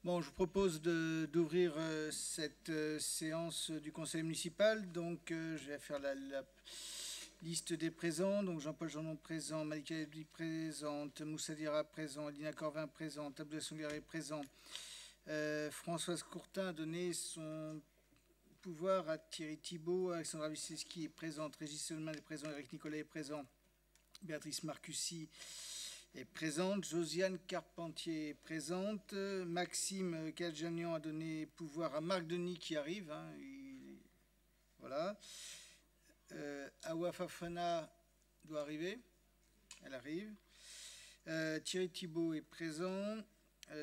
Bon, je vous propose d'ouvrir cette séance du conseil municipal. Donc, je vais faire la liste des présents. Donc, Jean-Paul Jeandon présent, Malika Ebli présente, Moussa Dira présent, Alina Corvin présente, Abdoulaye Songaré présent. Françoise Courtin a donné son pouvoir à Thierry Thibault, Alexandra Wisniewski est présente, Régis Selman est présent, Eric Nicolet est présent, Béatrice Marcussi est présente, Josiane Carpentier est présente, Maxime Kadjanian a donné pouvoir à Marc Denis qui arrive, hein, voilà. Awa Fafana doit arriver, elle arrive. Thierry Thibault est présent,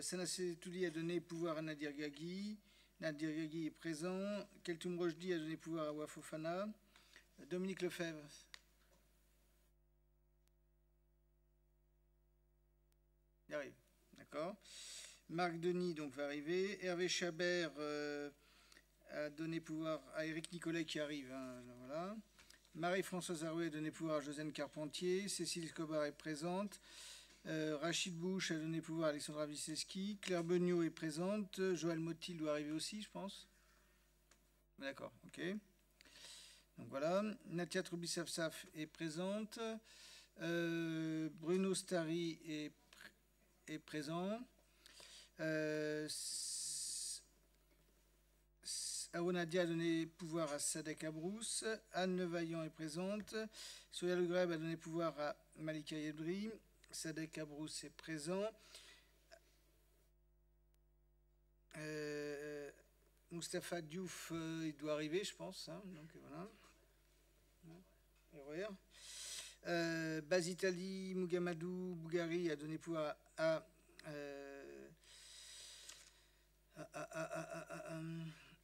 Sanassé Touli a donné pouvoir à Nadir Gagui, Nadir Gagui est présent, Keltoum Rojdi a donné pouvoir à Awa Fafana, Dominique Lefebvre. Il arrive, d'accord. Marc Denis donc va arriver. Hervé Chabert a donné pouvoir à Éric Nicolet qui arrive. Hein, voilà. Marie-Françoise Arouet a donné pouvoir à Josiane Carpentier. Cécile Escobar est présente. Rachid Bouch a donné pouvoir à Alexandra Wisniewski. Claire Beugnot est présente. Joël Motil doit arriver aussi, je pense. D'accord, ok. Donc voilà. Natia Troubissafsaf est présente. Bruno Stary est présent. Aonadia a donné pouvoir à Sadek Abrousse. Anne Nevaillant est présente. Soya Le Greb a donné pouvoir à Malika Yebri. Sadek Abrousse est présent. Moustapha Diouf, il doit arriver, je pense. Hein, donc voilà. RER. Bazitali Mugamadou Bougari a donné pouvoir à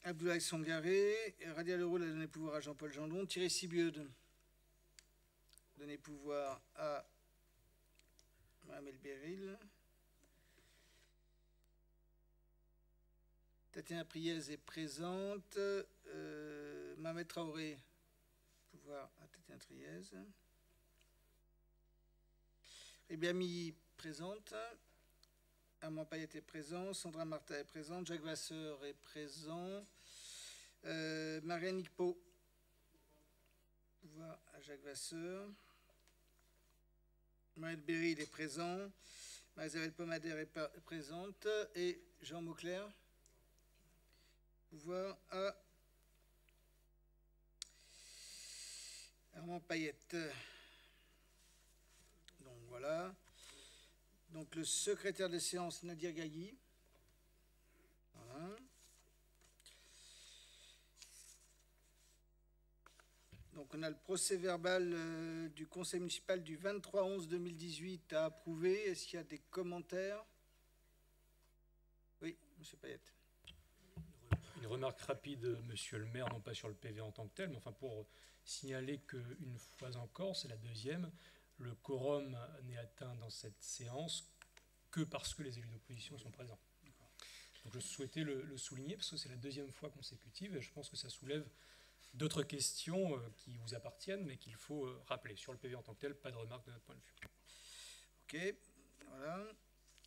Abdoulaye Songaré. Radia Leroux a donné pouvoir à Jean-Paul Jeandon. Thierry Sibieux a donné pouvoir à Mohamed Beril. Tatiana Priez est présente. Mohamed Traoré, pouvoir à Tatiana Priez. Ribiami présente. Armand Payet est présent. Sandra Martin est présente. Jacques Vasseur est présent. Marianne Nicpo. Pouvoir à Jacques Vasseur. Mohamed Beril est présent. Marie-Isabelle Pomader est présente. Et Jean Mauclerc. Pouvoir à Armand Payet. Donc voilà. Donc le secrétaire de séance, Nadir Gagui. Voilà. Donc on a le procès verbal du conseil municipal du 23/11/2018 à approuver. Est-ce qu'il y a des commentaires? Oui, monsieur Payet. Une remarque rapide, monsieur le maire, non pas sur le PV en tant que tel, mais enfin pour signaler qu'une fois encore, c'est la deuxième, le quorum n'est atteint dans cette séance que parce que les élus d'opposition sont présents. Donc je souhaitais le souligner parce que c'est la deuxième fois consécutive et je pense que ça soulève d'autres questions qui vous appartiennent mais qu'il faut rappeler. Sur le PV en tant que tel, pas de remarque de notre point de vue. Ok, voilà.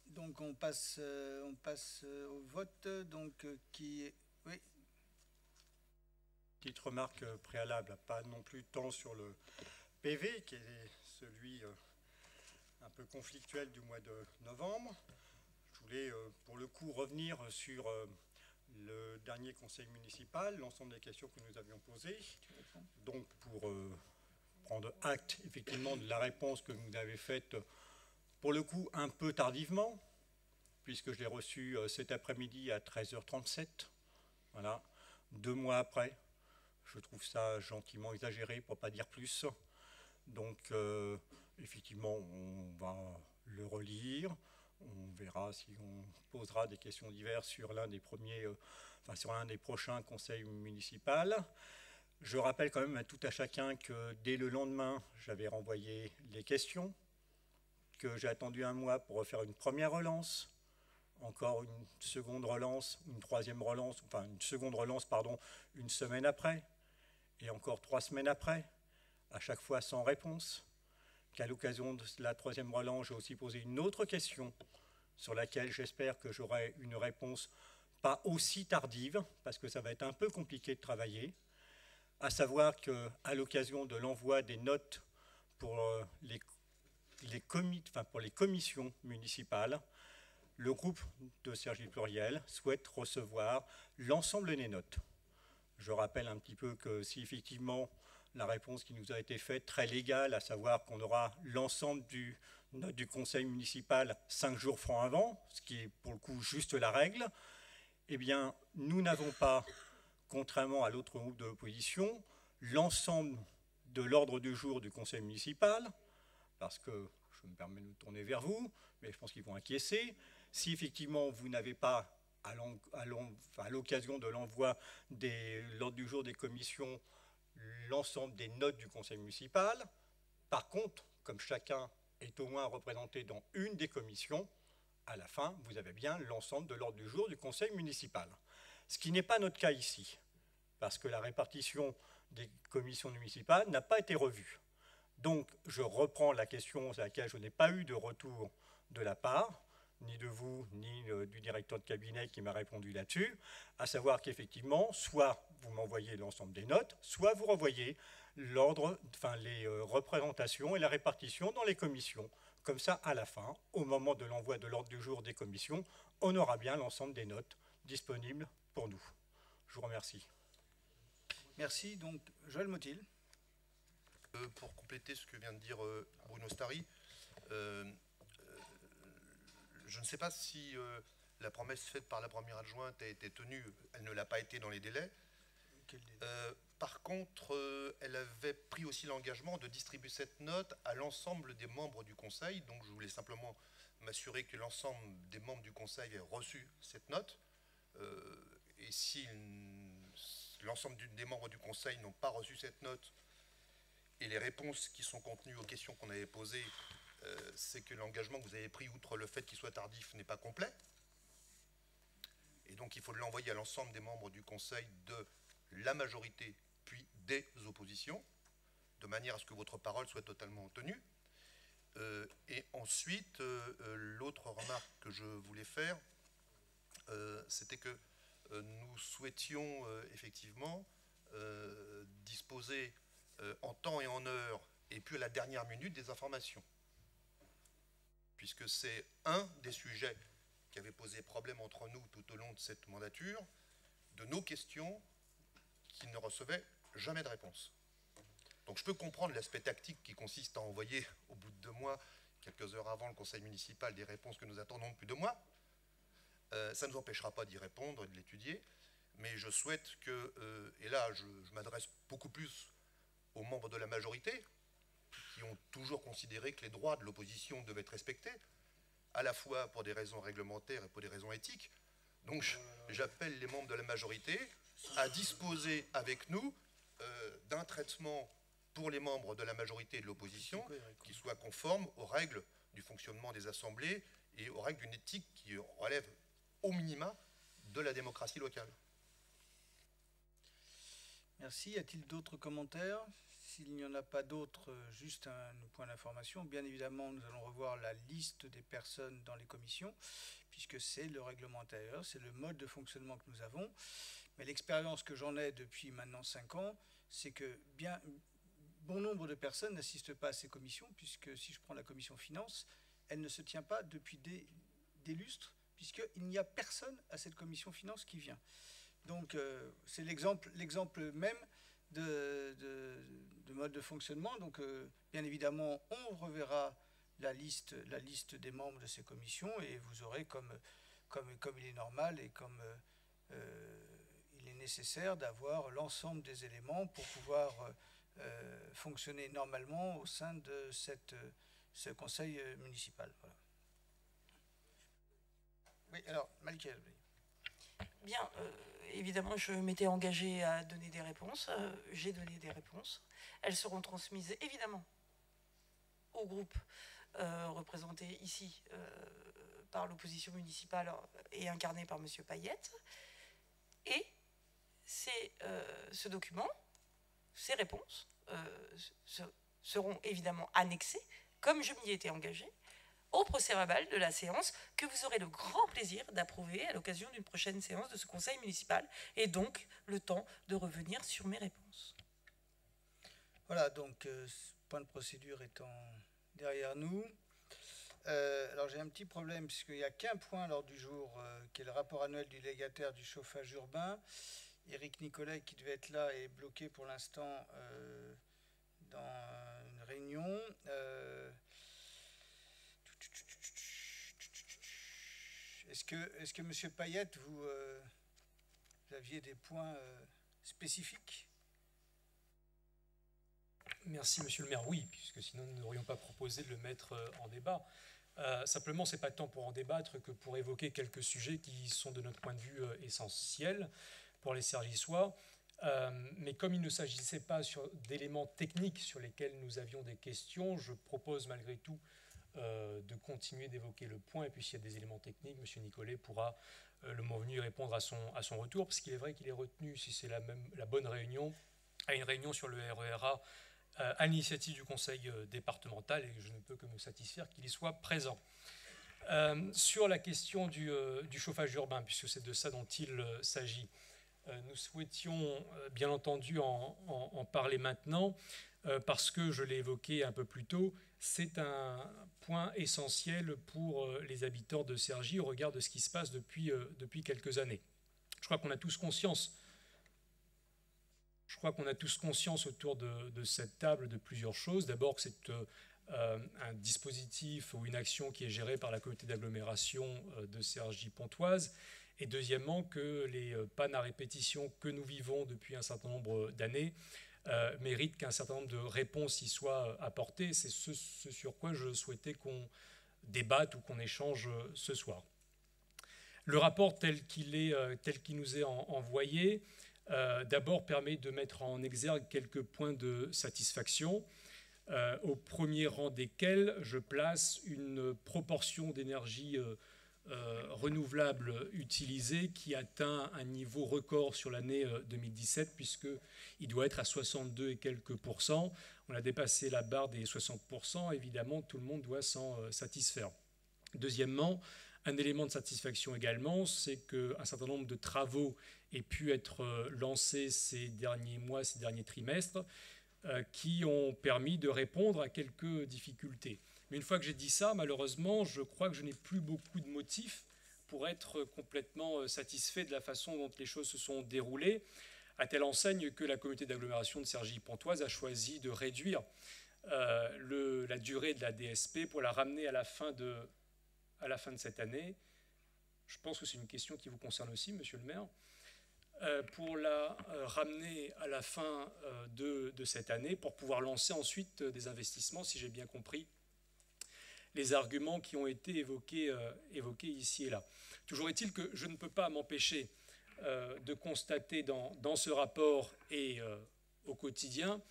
Donc on passe au vote. Donc qui est... Oui. Petite remarque préalable, pas non plus tant sur le PV, qui est celui un peu conflictuel du mois de novembre. Je voulais pour le coup revenir sur le dernier conseil municipal, l'ensemble des questions que nous avions posées. Donc pour prendre acte effectivement de la réponse que vous avez faite, pour le coup un peu tardivement, puisque je l'ai reçue cet après-midi à 13h37. Voilà, 2 mois après. Je trouve ça gentiment exagéré, pour ne pas dire plus. Donc, effectivement, on va le relire. On verra si on posera des questions diverses sur l'un des sur l'un des prochains conseils municipaux. Je rappelle quand même à tout à chacun que dès le lendemain, j'avais renvoyé les questions, que j'ai attendu 1 mois pour refaire une première relance, encore une seconde relance, une troisième relance, enfin une seconde relance, pardon, 1 semaine après, et encore 3 semaines après, à chaque fois sans réponse, qu'à l'occasion de la troisième relance, j'ai aussi posé une autre question sur laquelle j'espère que j'aurai une réponse pas aussi tardive, parce que ça va être un peu compliqué de travailler, à savoir qu'à l'occasion de l'envoi des notes pour pour les commissions municipales, le groupe de Cergy Pluriel souhaite recevoir l'ensemble des notes. Je rappelle un petit peu que si effectivement la réponse qui nous a été faite, très légale, à savoir qu'on aura l'ensemble du conseil municipal 5 jours francs avant, ce qui est pour le coup juste la règle, eh bien nous n'avons pas, contrairement à l'autre groupe de l'opposition, l'ensemble de l'ordre du jour du conseil municipal, parce que je me permets de me tourner vers vous, mais je pense qu'ils vont acquiescer. Si effectivement vous n'avez pas, à l'occasion de l'envoi de l'ordre du jour des commissions, l'ensemble des notes du conseil municipal, par contre, comme chacun est au moins représenté dans une des commissions, à la fin, vous avez bien l'ensemble de l'ordre du jour du conseil municipal. Ce qui n'est pas notre cas ici, parce que la répartition des commissions municipales n'a pas été revue. Donc, je reprends la question sur laquelle je n'ai pas eu de retour de la part, ni de vous, ni du directeur de cabinet qui m'a répondu là-dessus, à savoir qu'effectivement, soit vous m'envoyez l'ensemble des notes, soit vous renvoyez l'ordre, les représentations et la répartition dans les commissions. Comme ça, à la fin, au moment de l'envoi de l'ordre du jour des commissions, on aura bien l'ensemble des notes disponibles pour nous. Je vous remercie. Merci. Donc, Joël Motil. Pour compléter ce que vient de dire Bruno Stary, je ne sais pas si la promesse faite par la première adjointe a été tenue. Elle ne l'a pas été dans les délais. Par contre, elle avait pris aussi l'engagement de distribuer cette note à l'ensemble des membres du Conseil. Donc je voulais simplement m'assurer que l'ensemble des membres du Conseil aient reçu cette note. Et si l'ensemble des membres du Conseil n'ont pas reçu cette note, et les réponses qui sont contenues aux questions qu'on avait posées, c'est que l'engagement que vous avez pris, outre le fait qu'il soit tardif, n'est pas complet. Et donc il faut l'envoyer à l'ensemble des membres du Conseil de la majorité, puis des oppositions, de manière à ce que votre parole soit totalement tenue. Et ensuite, l'autre remarque que je voulais faire, c'était que nous souhaitions effectivement disposer en temps et en heure, et puis à la dernière minute, des informations. Puisque c'est un des sujets qui avait posé problème entre nous tout au long de cette mandature, de nos questions qui ne recevaient jamais de réponse. Donc je peux comprendre l'aspect tactique qui consiste à envoyer au bout de 2 mois, quelques heures avant le conseil municipal, des réponses que nous attendons depuis 2 mois. Ça ne nous empêchera pas d'y répondre et de l'étudier, mais je souhaite que, et là je m'adresse beaucoup plus aux membres de la majorité, qui ont toujours considéré que les droits de l'opposition devaient être respectés, à la fois pour des raisons réglementaires et pour des raisons éthiques. Donc j'appelle les membres de la majorité à disposer avec nous d'un traitement pour les membres de la majorité et de l'opposition qui soit conforme aux règles du fonctionnement des assemblées et aux règles d'une éthique qui relève au minima de la démocratie locale. Merci. Y a-t-il d'autres commentaires? S'il n'y en a pas d'autres, juste un point d'information. Bien évidemment, nous allons revoir la liste des personnes dans les commissions, puisque c'est le règlement intérieur, c'est le mode de fonctionnement que nous avons. Mais l'expérience que j'en ai depuis maintenant 5 ans, c'est que bon nombre de personnes n'assistent pas à ces commissions, puisque si je prends la commission finance, elle ne se tient pas depuis des lustres, puisqu'il n'y a personne à cette commission finance qui vient. Donc c'est l'exemple même de mode de fonctionnement. Donc bien évidemment, on reverra la liste des membres de ces commissions et vous aurez, comme il est normal et comme il est nécessaire, d'avoir l'ensemble des éléments pour pouvoir fonctionner normalement au sein de ce conseil municipal. Voilà. Oui, alors, Malika. Bien, évidemment, je m'étais engagée à donner des réponses. J'ai donné des réponses. Elles seront transmises, évidemment, au groupe représenté ici par l'opposition municipale et incarné par M. Payette. Et ce document, ces réponses seront évidemment annexées, comme je m'y étais engagée, au procès-verbal de la séance que vous aurez le grand plaisir d'approuver à l'occasion d'une prochaine séance de ce conseil municipal, et donc le temps de revenir sur mes réponses. Voilà, donc ce point de procédure étant derrière nous. Alors j'ai un petit problème puisqu'il n'y a qu'un point à l'ordre du jour qui est le rapport annuel du légataire du chauffage urbain. Éric Nicolet, qui devait être là, est bloqué pour l'instant dans une réunion. Est-ce que M. Payette, vous aviez des points spécifiques? Merci, monsieur le maire. Oui, puisque sinon nous n'aurions pas proposé de le mettre en débat. Simplement, ce n'est pas tant pour en débattre que pour évoquer quelques sujets qui sont de notre point de vue essentiels pour les Cergissois. Mais comme il ne s'agissait pas d'éléments techniques sur lesquels nous avions des questions, je propose malgré tout de continuer d'évoquer le point. Et puis s'il y a des éléments techniques, M. Nicolet pourra le moment venu répondre à son retour, parce qu'il est vrai qu'il est retenu, si c'est la bonne réunion, à une réunion sur le RERA à l'initiative du conseil départemental, et je ne peux que me satisfaire qu'il y soit présent. Sur la question du chauffage urbain, puisque c'est de ça dont il s'agit, nous souhaitions bien entendu en parler maintenant, parce que je l'ai évoqué un peu plus tôt, c'est un point essentiel pour les habitants de Cergy au regard de ce qui se passe depuis quelques années. Je crois qu'on a tous conscience autour de cette table de plusieurs choses. D'abord que c'est un dispositif ou une action qui est gérée par la communauté d'agglomération de Cergy-Pontoise, et deuxièmement que les pannes à répétition que nous vivons depuis un certain nombre d'années méritent qu'un certain nombre de réponses y soient apportées. C'est ce sur quoi je souhaitais qu'on débatte ou qu'on échange ce soir. Le rapport tel qu'il nous est envoyé, d'abord permet de mettre en exergue quelques points de satisfaction, au premier rang desquels je place une proportion d'énergie renouvelable utilisée qui atteint un niveau record sur l'année 2017, puisqu'il doit être à 62 et quelques %. On a dépassé la barre des 60%, évidemment tout le monde doit s'en satisfaire. Deuxièmement, un élément de satisfaction également, c'est qu'un certain nombre de travaux aient pu être lancés ces derniers mois, ces derniers trimestres, qui ont permis de répondre à quelques difficultés. Mais une fois que j'ai dit ça, malheureusement, je crois que je n'ai plus beaucoup de motifs pour être complètement satisfait de la façon dont les choses se sont déroulées, à telle enseigne que la communauté d'agglomération de Cergy-Pontoise a choisi de réduire la durée de la DSP pour la ramener à la fin de cette année. Je pense que c'est une question qui vous concerne aussi, monsieur le maire. Pour la ramener à la fin de cette année, pour pouvoir lancer ensuite des investissements, si j'ai bien compris les arguments qui ont été évoqués ici et là. Toujours est-il que je ne peux pas m'empêcher de constater dans ce rapport et au quotidien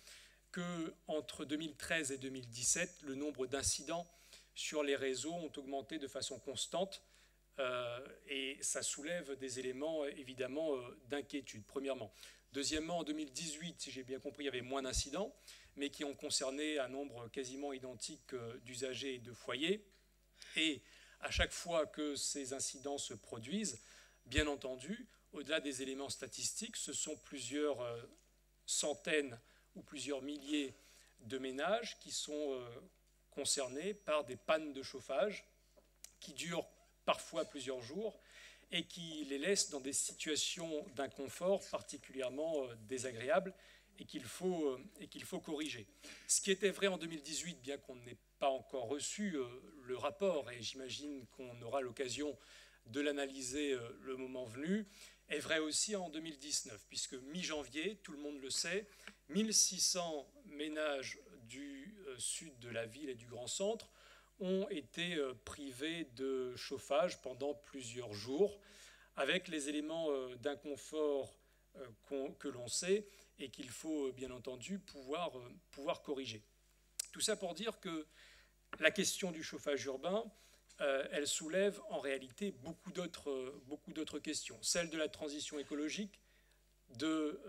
qu'entre 2013 et 2017, le nombre d'incidents sur les réseaux ont augmenté de façon constante, et ça soulève des éléments évidemment d'inquiétude, premièrement. Deuxièmement, en 2018, si j'ai bien compris, il y avait moins d'incidents, mais qui ont concerné un nombre quasiment identique d'usagers et de foyers. Et à chaque fois que ces incidents se produisent, bien entendu, au-delà des éléments statistiques, ce sont plusieurs centaines ou plusieurs milliers de ménages qui sont concernés par des pannes de chauffage qui durent parfois plusieurs jours et qui les laissent dans des situations d'inconfort particulièrement désagréables et qu'il faut corriger. Ce qui était vrai en 2018, bien qu'on n'ait pas encore reçu le rapport, et j'imagine qu'on aura l'occasion de l'analyser le moment venu, est vrai aussi en 2019, puisque mi-janvier, tout le monde le sait, 1600 ménages du sud de la ville et du Grand Centre ont été privés de chauffage pendant plusieurs jours, avec les éléments d'inconfort que l'on sait et qu'il faut bien entendu pouvoir corriger. Tout ça pour dire que la question du chauffage urbain, elle soulève en réalité beaucoup d'autres questions. Celle de la transition écologique, de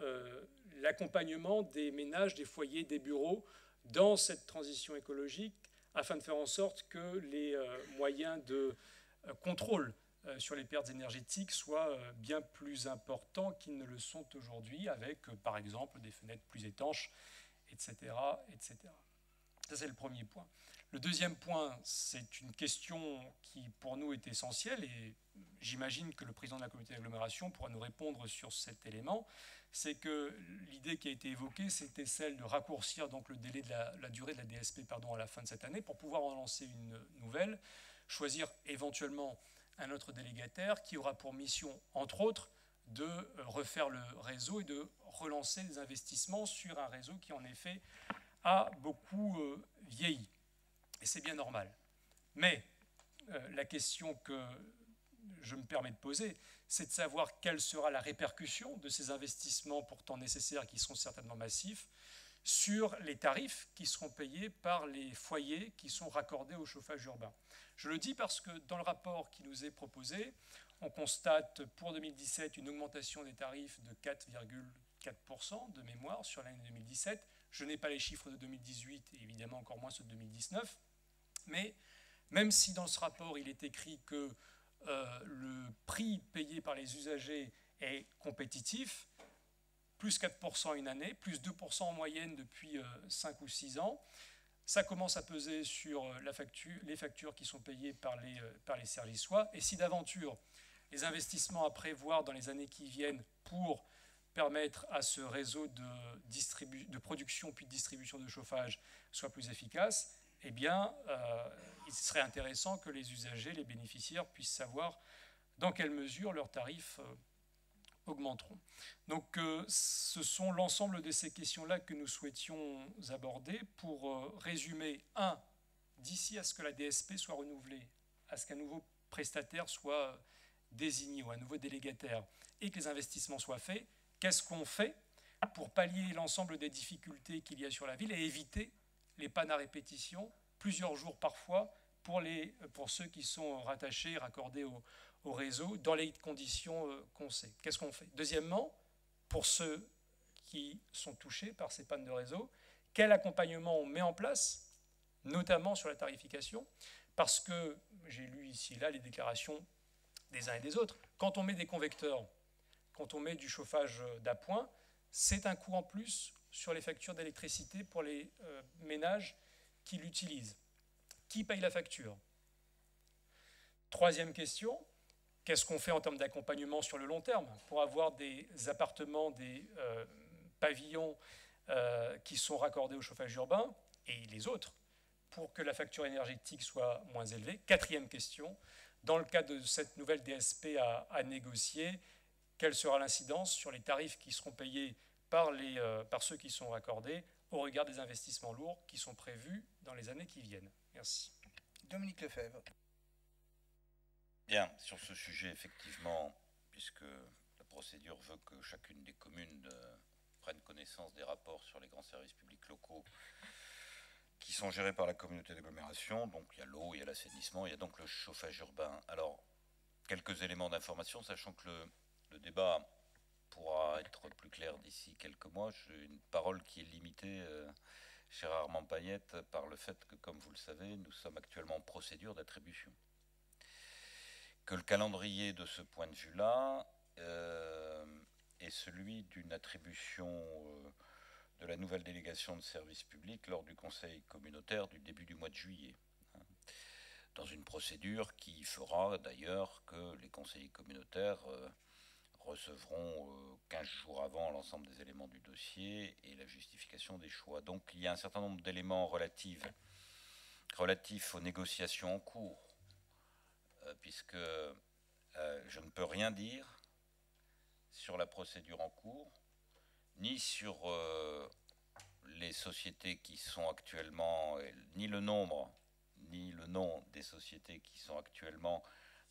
l'accompagnement des ménages, des foyers, des bureaux dans cette transition écologique, afin de faire en sorte que les moyens de contrôle sur les pertes énergétiques soient bien plus importants qu'ils ne le sont aujourd'hui, avec par exemple des fenêtres plus étanches, etc. etc. Ça, c'est le premier point. Le deuxième point, c'est une question qui, pour nous, est essentielle, et j'imagine que le président de la communauté d'agglomération pourra nous répondre sur cet élément. C'est que l'idée qui a été évoquée, c'était celle de raccourcir donc le délai de la durée de la DSP à la fin de cette année pour pouvoir en lancer une nouvelle, choisir éventuellement un autre délégataire qui aura pour mission, entre autres, de refaire le réseau et de relancer des investissements sur un réseau qui, en effet, a beaucoup vieilli. Et c'est bien normal. Mais la question que je me permets de poser, c'est de savoir quelle sera la répercussion de ces investissements pourtant nécessaires, qui seront certainement massifs, sur les tarifs qui seront payés par les foyers qui sont raccordés au chauffage urbain. Je le dis parce que dans le rapport qui nous est proposé, on constate pour 2017 une augmentation des tarifs de 4,4% de mémoire sur l'année 2017. Je n'ai pas les chiffres de 2018 et évidemment encore moins ceux de 2019. Mais même si dans ce rapport il est écrit que le prix payé par les usagers est compétitif, plus 4% une année, plus 2% en moyenne depuis 5 ou 6 ans, ça commence à peser sur les factures qui sont payées par les services-sois. Et si d'aventure les investissements à prévoir dans les années qui viennent pour permettre à ce réseau de production puis de distribution de chauffage soit plus efficace, eh bien, il serait intéressant que les usagers, les bénéficiaires, puissent savoir dans quelle mesure leurs tarifs augmenteront. Donc, ce sont l'ensemble de ces questions-là que nous souhaitions aborder pour résumer. D'ici à ce que la DSP soit renouvelée, à ce qu'un nouveau prestataire soit désigné ou un nouveau délégataire et que les investissements soient faits, qu'est-ce qu'on fait pour pallier l'ensemble des difficultés qu'il y a sur la ville et éviter les pannes à répétition, plusieurs jours parfois, pour ceux qui sont rattachés, raccordés au réseau, dans les conditions qu'on sait. Qu'est-ce qu'on fait? Deuxièmement, pour ceux qui sont touchés par ces pannes de réseau, quel accompagnement on met en place, notamment sur la tarification, parce que j'ai lu ici et là les déclarations des uns et des autres. Quand on met des convecteurs, quand on met du chauffage d'appoint, c'est un coût en plus sur les factures d'électricité pour les ménages qui l'utilisent. Qui paye la facture? Troisième question, qu'est-ce qu'on fait en termes d'accompagnement sur le long terme pour avoir des appartements, des pavillons qui sont raccordés au chauffage urbain et les autres pour que la facture énergétique soit moins élevée? Quatrième question, dans le cadre de cette nouvelle DSP à négocier, quelle sera l'incidence sur les tarifs qui seront payés par ceux qui sont raccordés au regard des investissements lourds qui sont prévus dans les années qui viennent? Merci. Dominique Lefebvre. Bien, sur ce sujet, effectivement, puisque la procédure veut que chacune des communes prenne connaissance des rapports sur les grands services publics locaux qui sont gérés par la communauté d'agglomération, donc il y a l'eau, il y a l'assainissement, il y a donc le chauffage urbain. Alors, quelques éléments d'information, sachant que le débat pourra être plus clair d'ici quelques mois. J'ai une parole qui est limitée, cher Armand Payette, par le fait que, comme vous le savez, nous sommes actuellement en procédure d'attribution. Que le calendrier de ce point de vue-là est celui d'une attribution de la nouvelle délégation de service public lors du conseil communautaire du début du mois de juillet. Dans une procédure qui fera d'ailleurs que les conseillers communautaires recevront 15 jours avant l'ensemble des éléments du dossier et la justification des choix. Donc il y a un certain nombre d'éléments relatifs aux négociations en cours, puisque je ne peux rien dire sur la procédure en cours, ni sur les sociétés qui sont actuellement, ni le nombre, ni le nom des sociétés qui sont actuellement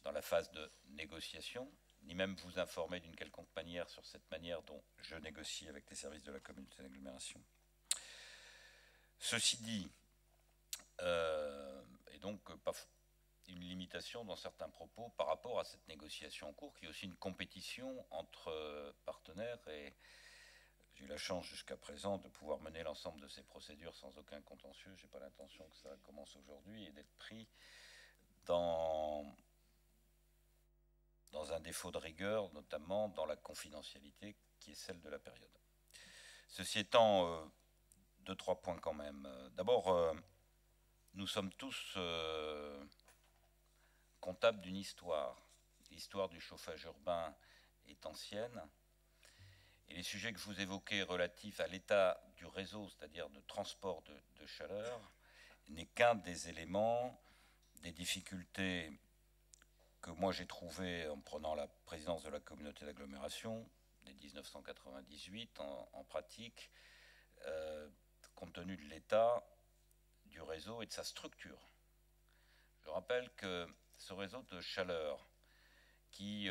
dans la phase de négociation, ni même vous informer d'une quelconque manière sur cette manière dont je négocie avec les services de la communauté d'agglomération. Ceci dit, et donc pas une limitation dans certains propos par rapport à cette négociation en cours, qui est aussi une compétition entre partenaires, et J'ai eu la chance jusqu'à présent de pouvoir mener l'ensemble de ces procédures sans aucun contentieux. Je n'ai pas l'intention que ça commence aujourd'hui et d'être pris dans un défaut de rigueur, notamment dans la confidentialité qui est celle de la période. Ceci étant, 2-3 points quand même. D'abord, nous sommes tous comptables d'une histoire. L'histoire du chauffage urbain est ancienne. Et les sujets que je vous évoquais relatifs à l'état du réseau, c'est-à-dire de transport de chaleur, n'est qu'un des éléments, des difficultés que moi j'ai trouvées en prenant la présidence de la communauté d'agglomération dès 1998 en pratique, compte tenu de l'état du réseau et de sa structure. Je rappelle que ce réseau de chaleur qui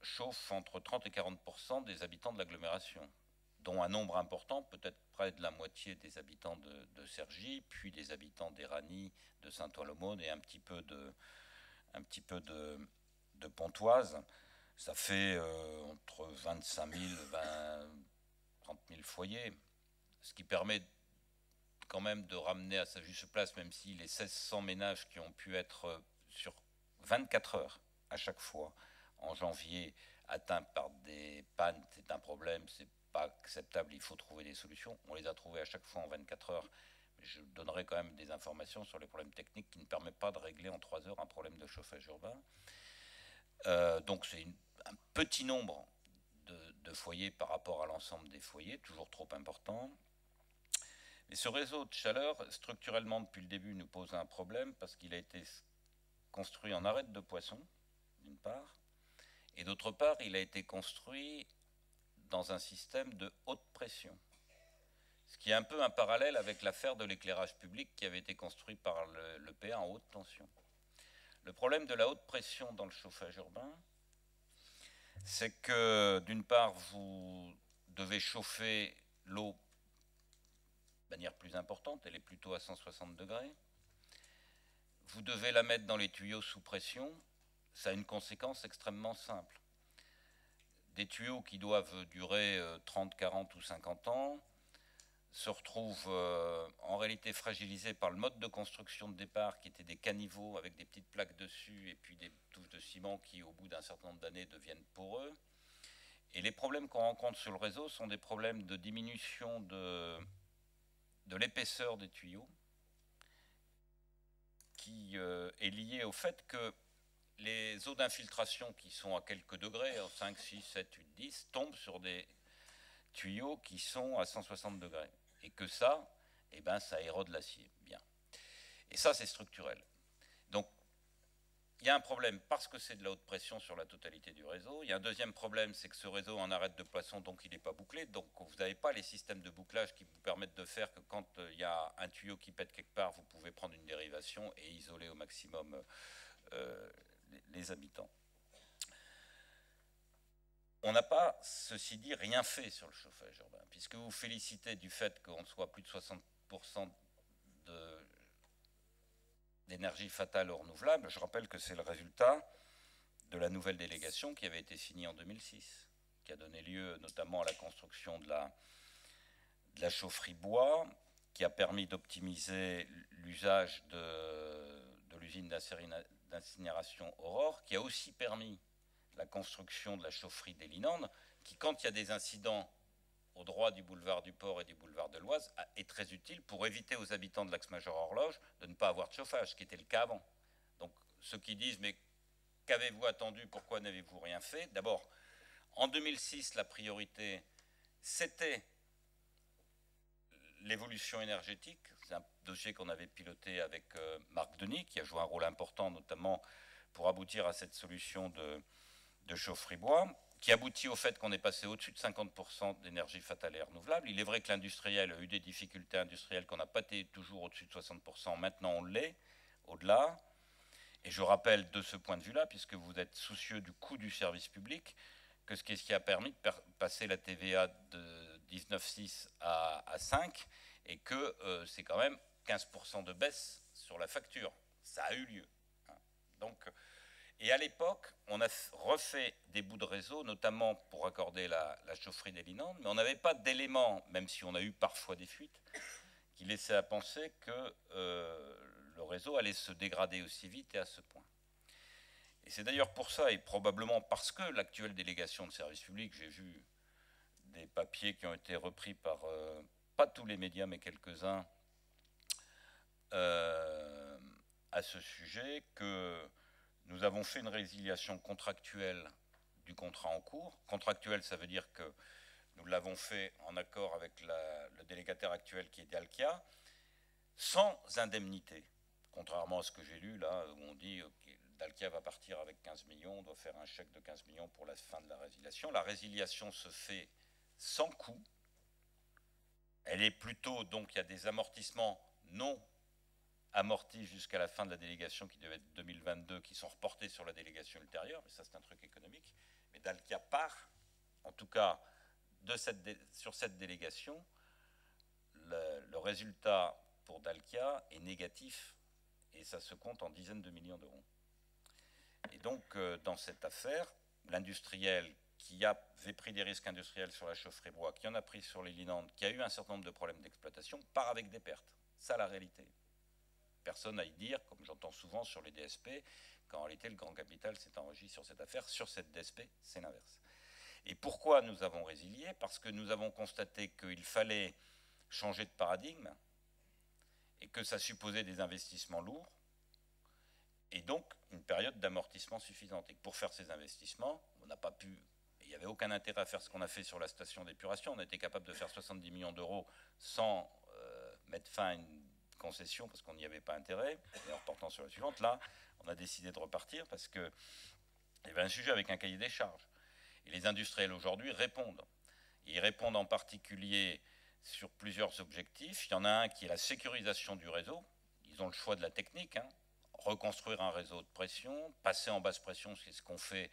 chauffe entre 30 et 40% des habitants de l'agglomération, dont un nombre important, peut-être près de la moitié des habitants de Cergy, puis des habitants d'Éragny, de Saint-Ouen-l'Aumône et un petit peu de Pontoise. Ça fait entre 25 000 et 30 000 foyers, ce qui permet quand même de ramener à sa juste place, même si les 1600 ménages qui ont pu être sur 24 heures à chaque fois en janvier atteints par des pannes, c'est un problème, c'est pas acceptable, il faut trouver des solutions. On les a trouvés à chaque fois en 24 heures. Mais je donnerai quand même des informations sur les problèmes techniques qui ne permettent pas de régler en 3 heures un problème de chauffage urbain. Donc c'est un petit nombre de foyers par rapport à l'ensemble des foyers, toujours trop important. Mais ce réseau de chaleur, structurellement, depuis le début, nous pose un problème parce qu'il a été construit en arête de poisson, d'une part, et d'autre part, il a été construit dans un système de haute pression. Ce qui est un peu un parallèle avec l'affaire de l'éclairage public qui avait été construit par l'EPA en haute tension. Le problème de la haute pression dans le chauffage urbain, c'est que d'une part, vous devez chauffer l'eau de manière plus importante, elle est plutôt à 160 degrés. Vous devez la mettre dans les tuyaux sous pression. Ça a une conséquence extrêmement simple. Des tuyaux qui doivent durer 30, 40 ou 50 ans se retrouvent en réalité fragilisés par le mode de construction de départ qui étaient des caniveaux avec des petites plaques dessus et puis des touches de ciment qui au bout d'un certain nombre d'années deviennent poreux. Et les problèmes qu'on rencontre sur le réseau sont des problèmes de diminution de l'épaisseur des tuyaux qui est lié au fait que les eaux d'infiltration qui sont à quelques degrés, 5, 6, 7, 8, 10, tombent sur des tuyaux qui sont à 160 degrés. Et que ça, eh ben, ça érode l'acier. Bien. Et ça, c'est structurel. Donc, il y a un problème parce que c'est de la haute pression sur la totalité du réseau. Il y a un deuxième problème, c'est que ce réseau en arête de poisson, donc il n'est pas bouclé. Donc, vous n'avez pas les systèmes de bouclage qui vous permettent de faire que quand il y a un tuyau qui pète quelque part, vous pouvez prendre une dérivation et isoler au maximum les habitants. On n'a pas, ceci dit, rien fait sur le chauffage urbain, puisque vous félicitez du fait qu'on soit plus de 60% d'énergie fatale ou renouvelable. Je rappelle que c'est le résultat de la nouvelle délégation qui avait été signée en 2006, qui a donné lieu notamment à la construction de la chaufferie bois, qui a permis d'optimiser l'usage de l'usine d'incinération Aurore, qui a aussi permis la construction de la chaufferie des Linandes, qui, quand il y a des incidents au droit du boulevard du Port et du boulevard de l'Oise, est très utile pour éviter aux habitants de l'Axe-Major-Horloge de ne pas avoir de chauffage, ce qui était le cas avant. Donc, ceux qui disent, mais qu'avez-vous attendu, pourquoi n'avez-vous rien fait? D'abord, en 2006, la priorité, c'était l'évolution énergétique. C'est un dossier qu'on avait piloté avec Marc Denis, qui a joué un rôle important, notamment pour aboutir à cette solution de chaufferie bois, qui aboutit au fait qu'on est passé au-dessus de 50% d'énergie fatale et renouvelable. Il est vrai que l'industriel a eu des difficultés industrielles, qu'on n'a pas été toujours au-dessus de 60%, maintenant on l'est, au-delà. Et je rappelle de ce point de vue-là, puisque vous êtes soucieux du coût du service public, que ce qui a permis de passer la TVA de 19,6 à 5, et que c'est quand même 15% de baisse sur la facture. Ça a eu lieu. Donc, Et à l'époque, on a refait des bouts de réseau, notamment pour accorder la chaufferie des Linandes, mais on n'avait pas d'éléments, même si on a eu parfois des fuites, qui laissaient à penser que le réseau allait se dégrader aussi vite et à ce point. Et c'est d'ailleurs pour ça, et probablement parce que l'actuelle délégation de service public, j'ai vu des papiers qui ont été repris par, pas tous les médias, mais quelques-uns, à ce sujet, que nous avons fait une résiliation contractuelle du contrat en cours. Contractuelle, ça veut dire que nous l'avons fait en accord avec le délégataire actuel qui est Dalkia, sans indemnité. Contrairement à ce que j'ai lu là, où on dit que Dalkia va partir avec 15 millions, on doit faire un chèque de 15 millions pour la fin de la résiliation. La résiliation se fait sans coût. Elle est plutôt, donc il y a des amortissements non amortis jusqu'à la fin de la délégation qui devait être 2022, qui sont reportés sur la délégation ultérieure, mais ça c'est un truc économique. Mais Dalkia part, en tout cas sur cette délégation, le résultat pour Dalkia est négatif et ça se compte en dizaines de millions d'euros. Et donc dans cette affaire, l'industriel qui avait pris des risques industriels sur la chaufferie bois, qui en a pris sur les Linandes, qui a eu un certain nombre de problèmes d'exploitation, part avec des pertes. Ça la réalité. Personne n'a à y dire, comme j'entends souvent sur les DSP, qu'en réalité le grand capital s'est enrichi sur cette affaire. Sur cette DSP, c'est l'inverse. Et pourquoi nous avons résilié? Parce que nous avons constaté qu'il fallait changer de paradigme et que ça supposait des investissements lourds et donc une période d'amortissement suffisante. Et que pour faire ces investissements, on n'a pas pu... Il n'y avait aucun intérêt à faire ce qu'on a fait sur la station d'épuration. On a été capable de faire 70 millions d'euros sans mettre fin à une concession parce qu'on n'y avait pas intérêt. Et en reportant sur la suivante, là, on a décidé de repartir parce qu'il y avait un sujet avec un cahier des charges. Et les industriels aujourd'hui répondent. Ils répondent en particulier sur plusieurs objectifs. Il y en a un qui est la sécurisation du réseau. Ils ont le choix de la technique, hein. Reconstruire un réseau de pression, passer en basse pression, c'est ce qu'on fait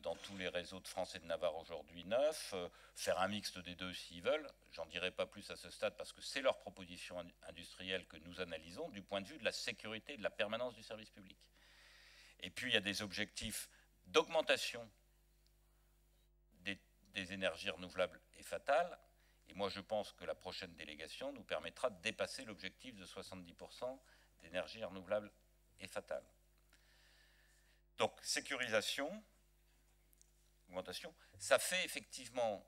dans tous les réseaux de France et de Navarre aujourd'hui neufs, faire un mixte des deux s'ils veulent. J'en dirai pas plus à ce stade parce que c'est leur proposition industrielle que nous analysons du point de vue de la sécurité et de la permanence du service public. Et puis il y a des objectifs d'augmentation des énergies renouvelables et fatales. Et moi je pense que la prochaine délégation nous permettra de dépasser l'objectif de 70% d'énergie renouvelable et fatale. Donc sécurisation, augmentation, ça fait effectivement,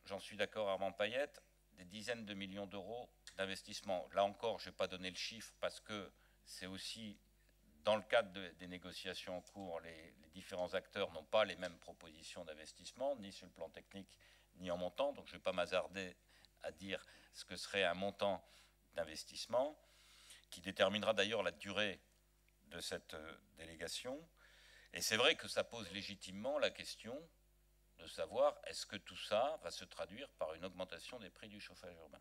j'en suis d'accord Armand Payette, des dizaines de millions d'euros d'investissement. Là encore, je n'ai pas donné le chiffre parce que c'est aussi dans le cadre des négociations en cours, les différents acteurs n'ont pas les mêmes propositions d'investissement, ni sur le plan technique, ni en montant. Donc je ne vais pas m'hasarder à dire ce que serait un montant d'investissement, qui déterminera d'ailleurs la durée de cette délégation. Et c'est vrai que ça pose légitimement la question de savoir est-ce que tout ça va se traduire par une augmentation des prix du chauffage urbain.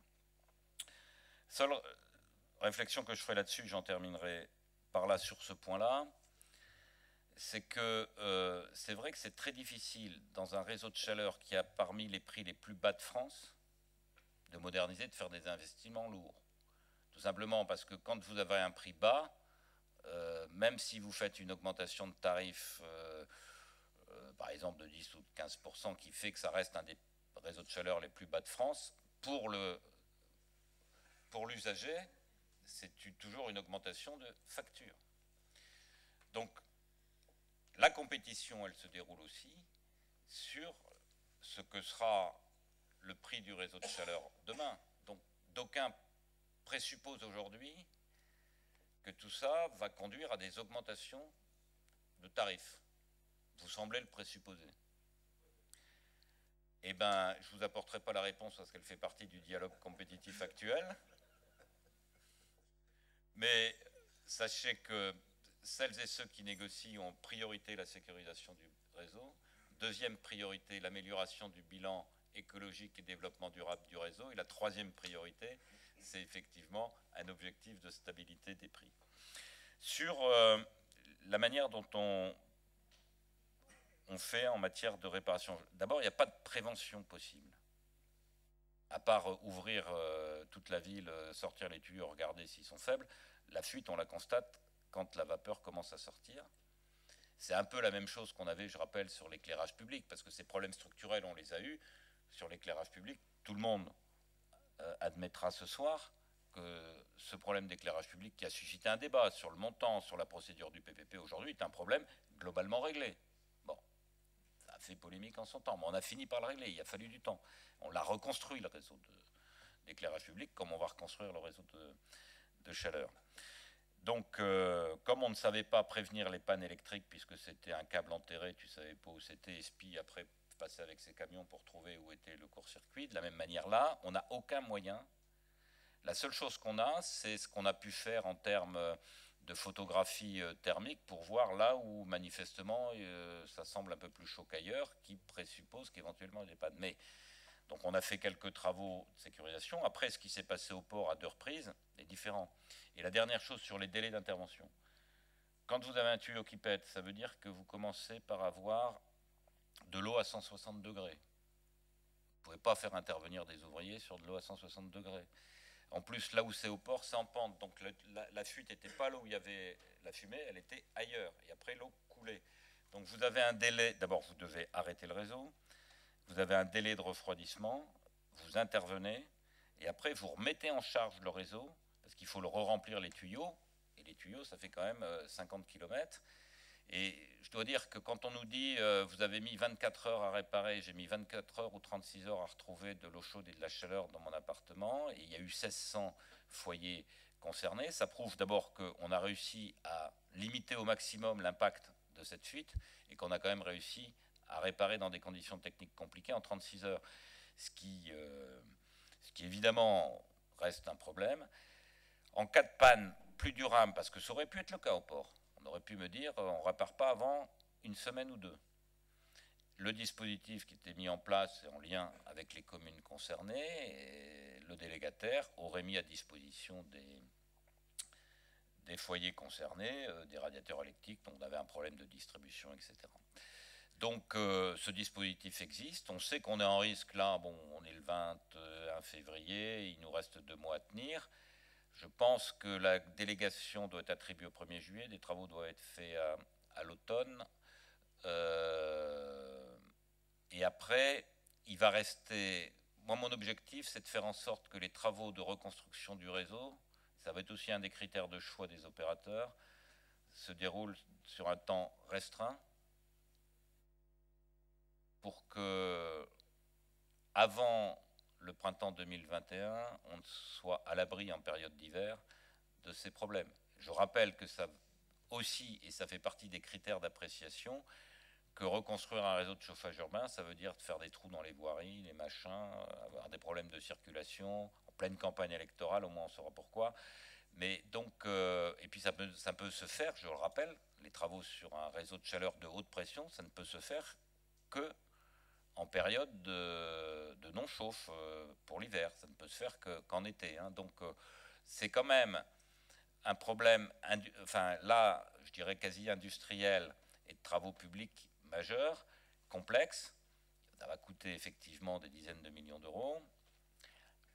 Seule réflexion que je ferai là-dessus, j'en terminerai par là sur ce point-là, c'est que c'est vrai que c'est très difficile dans un réseau de chaleur qui a parmi les prix les plus bas de France de moderniser, de faire des investissements lourds. Tout simplement parce que quand vous avez un prix bas, même si vous faites une augmentation de tarifs, par exemple de 10 ou de 15%, qui fait que ça reste un des réseaux de chaleur les plus bas de France, pour l'usager, c'est toujours une augmentation de facture. Donc, la compétition, elle se déroule aussi sur ce que sera le prix du réseau de chaleur demain. Donc, d'aucuns présupposent aujourd'hui que tout ça va conduire à des augmentations de tarifs. Vous semblez le présupposer. Eh bien, je ne vous apporterai pas la réponse parce qu'elle fait partie du dialogue compétitif actuel. Mais sachez que celles et ceux qui négocient ont priorité la sécurisation du réseau. Deuxième priorité, l'amélioration du bilan écologique et développement durable du réseau. Et la troisième priorité, c'est effectivement un objectif de stabilité des prix. Sur la manière dont on fait en matière de réparation. D'abord, il n'y a pas de prévention possible. À part ouvrir toute la ville, sortir les tuyaux, regarder s'ils sont faibles, la fuite, on la constate quand la vapeur commence à sortir. C'est un peu la même chose qu'on avait, je rappelle, sur l'éclairage public, parce que ces problèmes structurels, on les a eus. Sur l'éclairage public, tout le monde admettra ce soir que ce problème d'éclairage public qui a suscité un débat sur le montant, sur la procédure du PPP aujourd'hui, est un problème globalement réglé. Bon, ça a fait polémique en son temps, mais on a fini par le régler, il a fallu du temps. On l'a reconstruit, le réseau d'éclairage public, comme on va reconstruire le réseau de chaleur. Donc, comme on ne savait pas prévenir les pannes électriques, puisque c'était un câble enterré, tu ne savais pas où c'était, SPI après passer avec ses camions pour trouver où était le court-circuit, de la même manière là, on n'a aucun moyen. La seule chose qu'on a, c'est ce qu'on a pu faire en termes de photographie thermique pour voir là où manifestement ça semble un peu plus chaud qu'ailleurs, qui présuppose qu'éventuellement il n'y ait pas de... Mais, donc on a fait quelques travaux de sécurisation. Après, ce qui s'est passé au port à 2 reprises est différent. Et la dernière chose sur les délais d'intervention. Quand vous avez un tuyau qui pète, ça veut dire que vous commencez par avoir de l'eau à 160 degrés. Vous ne pouvez pas faire intervenir des ouvriers sur de l'eau à 160 degrés. En plus, là où c'est au port, c'est en pente. Donc la fuite n'était pas là où il y avait la fumée, elle était ailleurs. Et après, l'eau coulait. Donc vous avez un délai. D'abord, vous devez arrêter le réseau. Vous avez un délai de refroidissement. Vous intervenez. Et après, vous remettez en charge le réseau. Parce qu'il faut le re-remplir les tuyaux. Et les tuyaux, ça fait quand même 50 km. Et je dois dire que quand on nous dit vous avez mis 24 heures à réparer, j'ai mis 24 heures ou 36 heures à retrouver de l'eau chaude et de la chaleur dans mon appartement, et il y a eu 1600 foyers concernés, ça prouve d'abord qu'on a réussi à limiter au maximum l'impact de cette fuite, et qu'on a quand même réussi à réparer dans des conditions techniques compliquées en 36 heures. Ce qui évidemment reste un problème. En cas de panne plus durable, parce que ça aurait pu être le cas au port, on aurait pu me dire on ne répare pas avant une semaine ou 2. Le dispositif qui était mis en place en lien avec les communes concernées, et le délégataire aurait mis à disposition des foyers concernés des radiateurs électriques, donc on avait un problème de distribution, etc. Donc ce dispositif existe, on sait qu'on est en risque là, bon, on est le 21 février, il nous reste 2 mois à tenir. Je pense que la délégation doit être attribuée au 1er juillet, des travaux doivent être faits à l'automne. Et après, il va rester... Moi, mon objectif, c'est de faire en sorte que les travaux de reconstruction du réseau, ça va être aussi un des critères de choix des opérateurs, se déroulent sur un temps restreint pour que, avant le printemps 2021, on soit à l'abri en période d'hiver de ces problèmes. Je rappelle que ça aussi, et ça fait partie des critères d'appréciation, que reconstruire un réseau de chauffage urbain, ça veut dire faire des trous dans les voiries, les machins, avoir des problèmes de circulation, en pleine campagne électorale, au moins on saura pourquoi. Mais donc, et puis ça peut se faire, je le rappelle, les travaux sur un réseau de chaleur de haute pression, ça ne peut se faire que en période de non-chauffe pour l'hiver. Ça ne peut se faire qu'en été. Hein. Donc c'est quand même un problème, enfin là, je dirais quasi industriel et de travaux publics majeurs, complexes. Ça va coûter effectivement des dizaines de millions d'euros,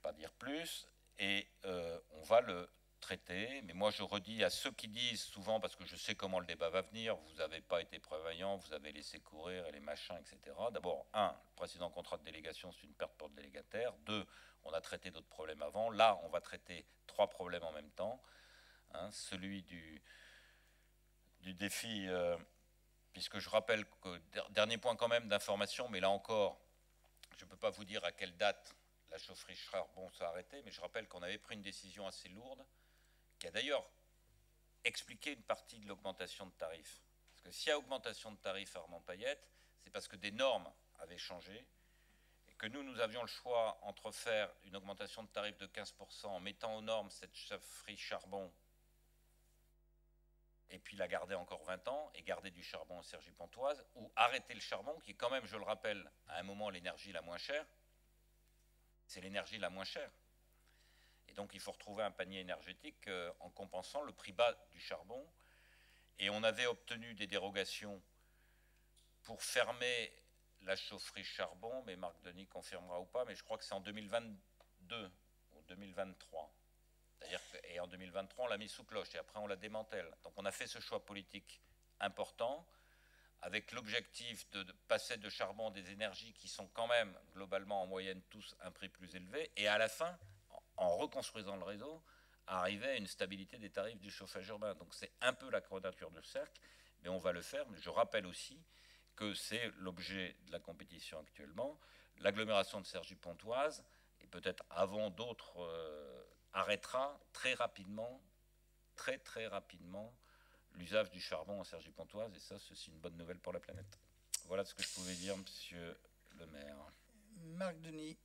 pas dire plus, et on va le traiter. Mais moi, je redis à ceux qui disent souvent, parce que je sais comment le débat va venir, vous n'avez pas été prévoyant, vous avez laissé courir et les machins, etc. D'abord, le précédent contrat de délégation, c'est une perte pour le délégataire. 2, on a traité d'autres problèmes avant. Là, on va traiter 3 problèmes en même temps. Celui du défi, puisque je rappelle que, dernier point quand même d'information, mais là encore, je ne peux pas vous dire à quelle date la chaufferie charbon s'est arrêtée, mais je rappelle qu'on avait pris une décision assez lourde, qui a d'ailleurs expliqué une partie de l'augmentation de tarifs. Parce que s'il y a augmentation de tarifs à Armand-Payette, c'est parce que des normes avaient changé, et que nous avions le choix entre faire une augmentation de tarifs de 15% en mettant aux normes cette chaufferie charbon, et puis la garder encore 20 ans, et garder du charbon en Cergy-Pontoise, ou arrêter le charbon, qui est quand même, je le rappelle, à un moment l'énergie la moins chère. C'est l'énergie la moins chère. Et donc il faut retrouver un panier énergétique en compensant le prix bas du charbon. Et on avait obtenu des dérogations pour fermer la chaufferie charbon, mais Marc Denis confirmera ou pas, mais je crois que c'est en 2022 ou 2023. C'est-à-dire et en 2023, on l'a mis sous cloche et après on la démantèle. Donc on a fait ce choix politique important avec l'objectif de passer de charbon des énergies qui sont quand même globalement en moyenne tous un prix plus élevé, et à la fin, en reconstruisant le réseau, arriver à une stabilité des tarifs du chauffage urbain. Donc c'est un peu la quadrature du cercle, mais on va le faire. Mais je rappelle aussi que c'est l'objet de la compétition actuellement. L'agglomération de Cergy-Pontoise, et peut-être avant d'autres, arrêtera très rapidement, très rapidement, l'usage du charbon en Cergy-Pontoise, et ça, c'est une bonne nouvelle pour la planète. Voilà ce que je pouvais dire, monsieur le maire. Marc Denis.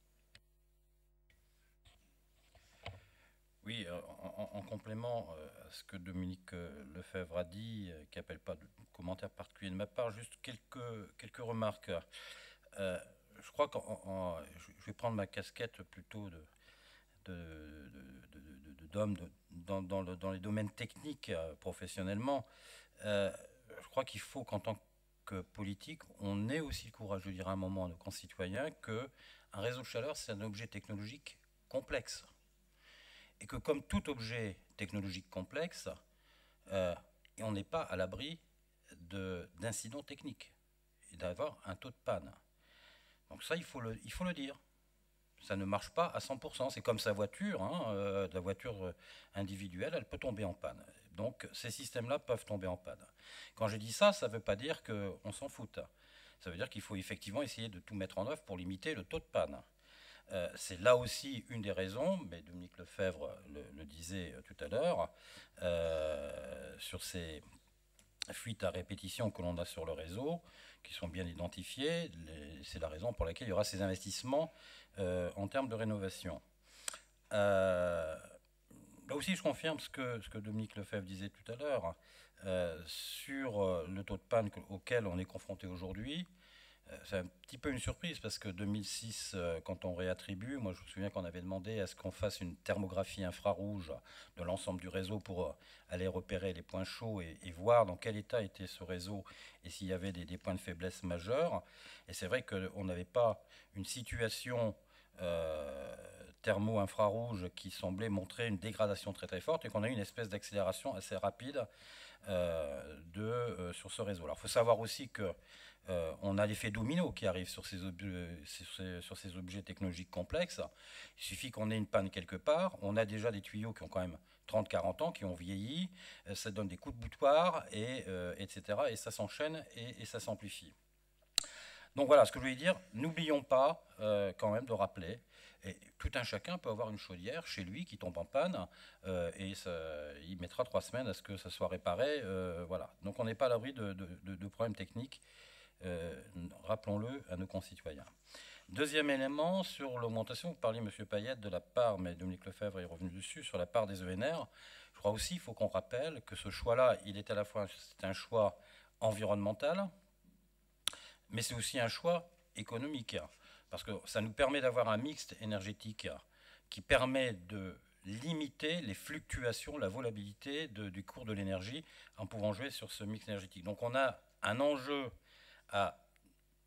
Oui, en complément à ce que Dominique Lefebvre a dit, qui n'appelle pas de commentaire particulier de ma part, juste quelques remarques. Je crois que je vais prendre ma casquette plutôt d'homme dans les domaines techniques professionnellement. Je crois qu'il faut qu'en tant que politique, on ait aussi le courage de dire à un moment à nos concitoyens qu'un réseau de chaleur, c'est un objet technologique complexe. Et que comme tout objet technologique complexe, on n'est pas à l'abri d'incidents techniques et d'avoir un taux de panne. Donc ça, il faut le dire. Ça ne marche pas à 100%. C'est comme sa voiture, la voiture individuelle, elle peut tomber en panne. Donc ces systèmes-là peuvent tomber en panne. Quand je dis ça, ça ne veut pas dire qu'on s'en fout. Ça veut dire qu'il faut effectivement essayer de tout mettre en œuvre pour limiter le taux de panne. C'est là aussi une des raisons, mais Dominique Lefebvre le disait tout à l'heure, sur ces fuites à répétition que l'on a sur le réseau, qui sont bien identifiées, c'est la raison pour laquelle il y aura ces investissements en termes de rénovation. Là aussi, je confirme ce que Dominique Lefebvre disait tout à l'heure, sur le taux de panne auquel on est confronté aujourd'hui. C'est un petit peu une surprise parce que 2006, quand on réattribue, moi je me souviens qu'on avait demandé à ce qu'on fasse une thermographie infrarouge de l'ensemble du réseau pour aller repérer les points chauds et voir dans quel état était ce réseau et s'il y avait des points de faiblesse majeurs. Et c'est vrai qu'on n'avait pas une situation thermo-infrarouge qui semblait montrer une dégradation très très forte et qu'on a eu une espèce d'accélération assez rapide sur ce réseau. Alors il faut savoir aussi que on a l'effet domino qui arrive sur ces objets technologiques complexes. Il suffit qu'on ait une panne quelque part. On a déjà des tuyaux qui ont quand même 30-40 ans, qui ont vieilli. Ça donne des coups de boutoir, etc. Et ça s'enchaîne et ça s'amplifie. Donc voilà ce que je voulais dire. N'oublions pas quand même de rappeler, et tout un chacun peut avoir une chaudière chez lui qui tombe en panne et il mettra 3 semaines à ce que ça soit réparé. Voilà. Donc on n'est pas à l'abri de problèmes techniques. Rappelons-le à nos concitoyens. Deuxième élément, sur l'augmentation, vous parliez, M. Payette, de la part, mais Dominique Lefebvre est revenu dessus, sur la part des ENR. Je crois aussi qu'il faut qu'on rappelle que ce choix-là, il est à la fois un choix environnemental, mais c'est aussi un choix économique, parce que ça nous permet d'avoir un mix énergétique qui permet de limiter les fluctuations, la volatilité du cours de l'énergie en pouvant jouer sur ce mix énergétique. Donc on a un enjeu à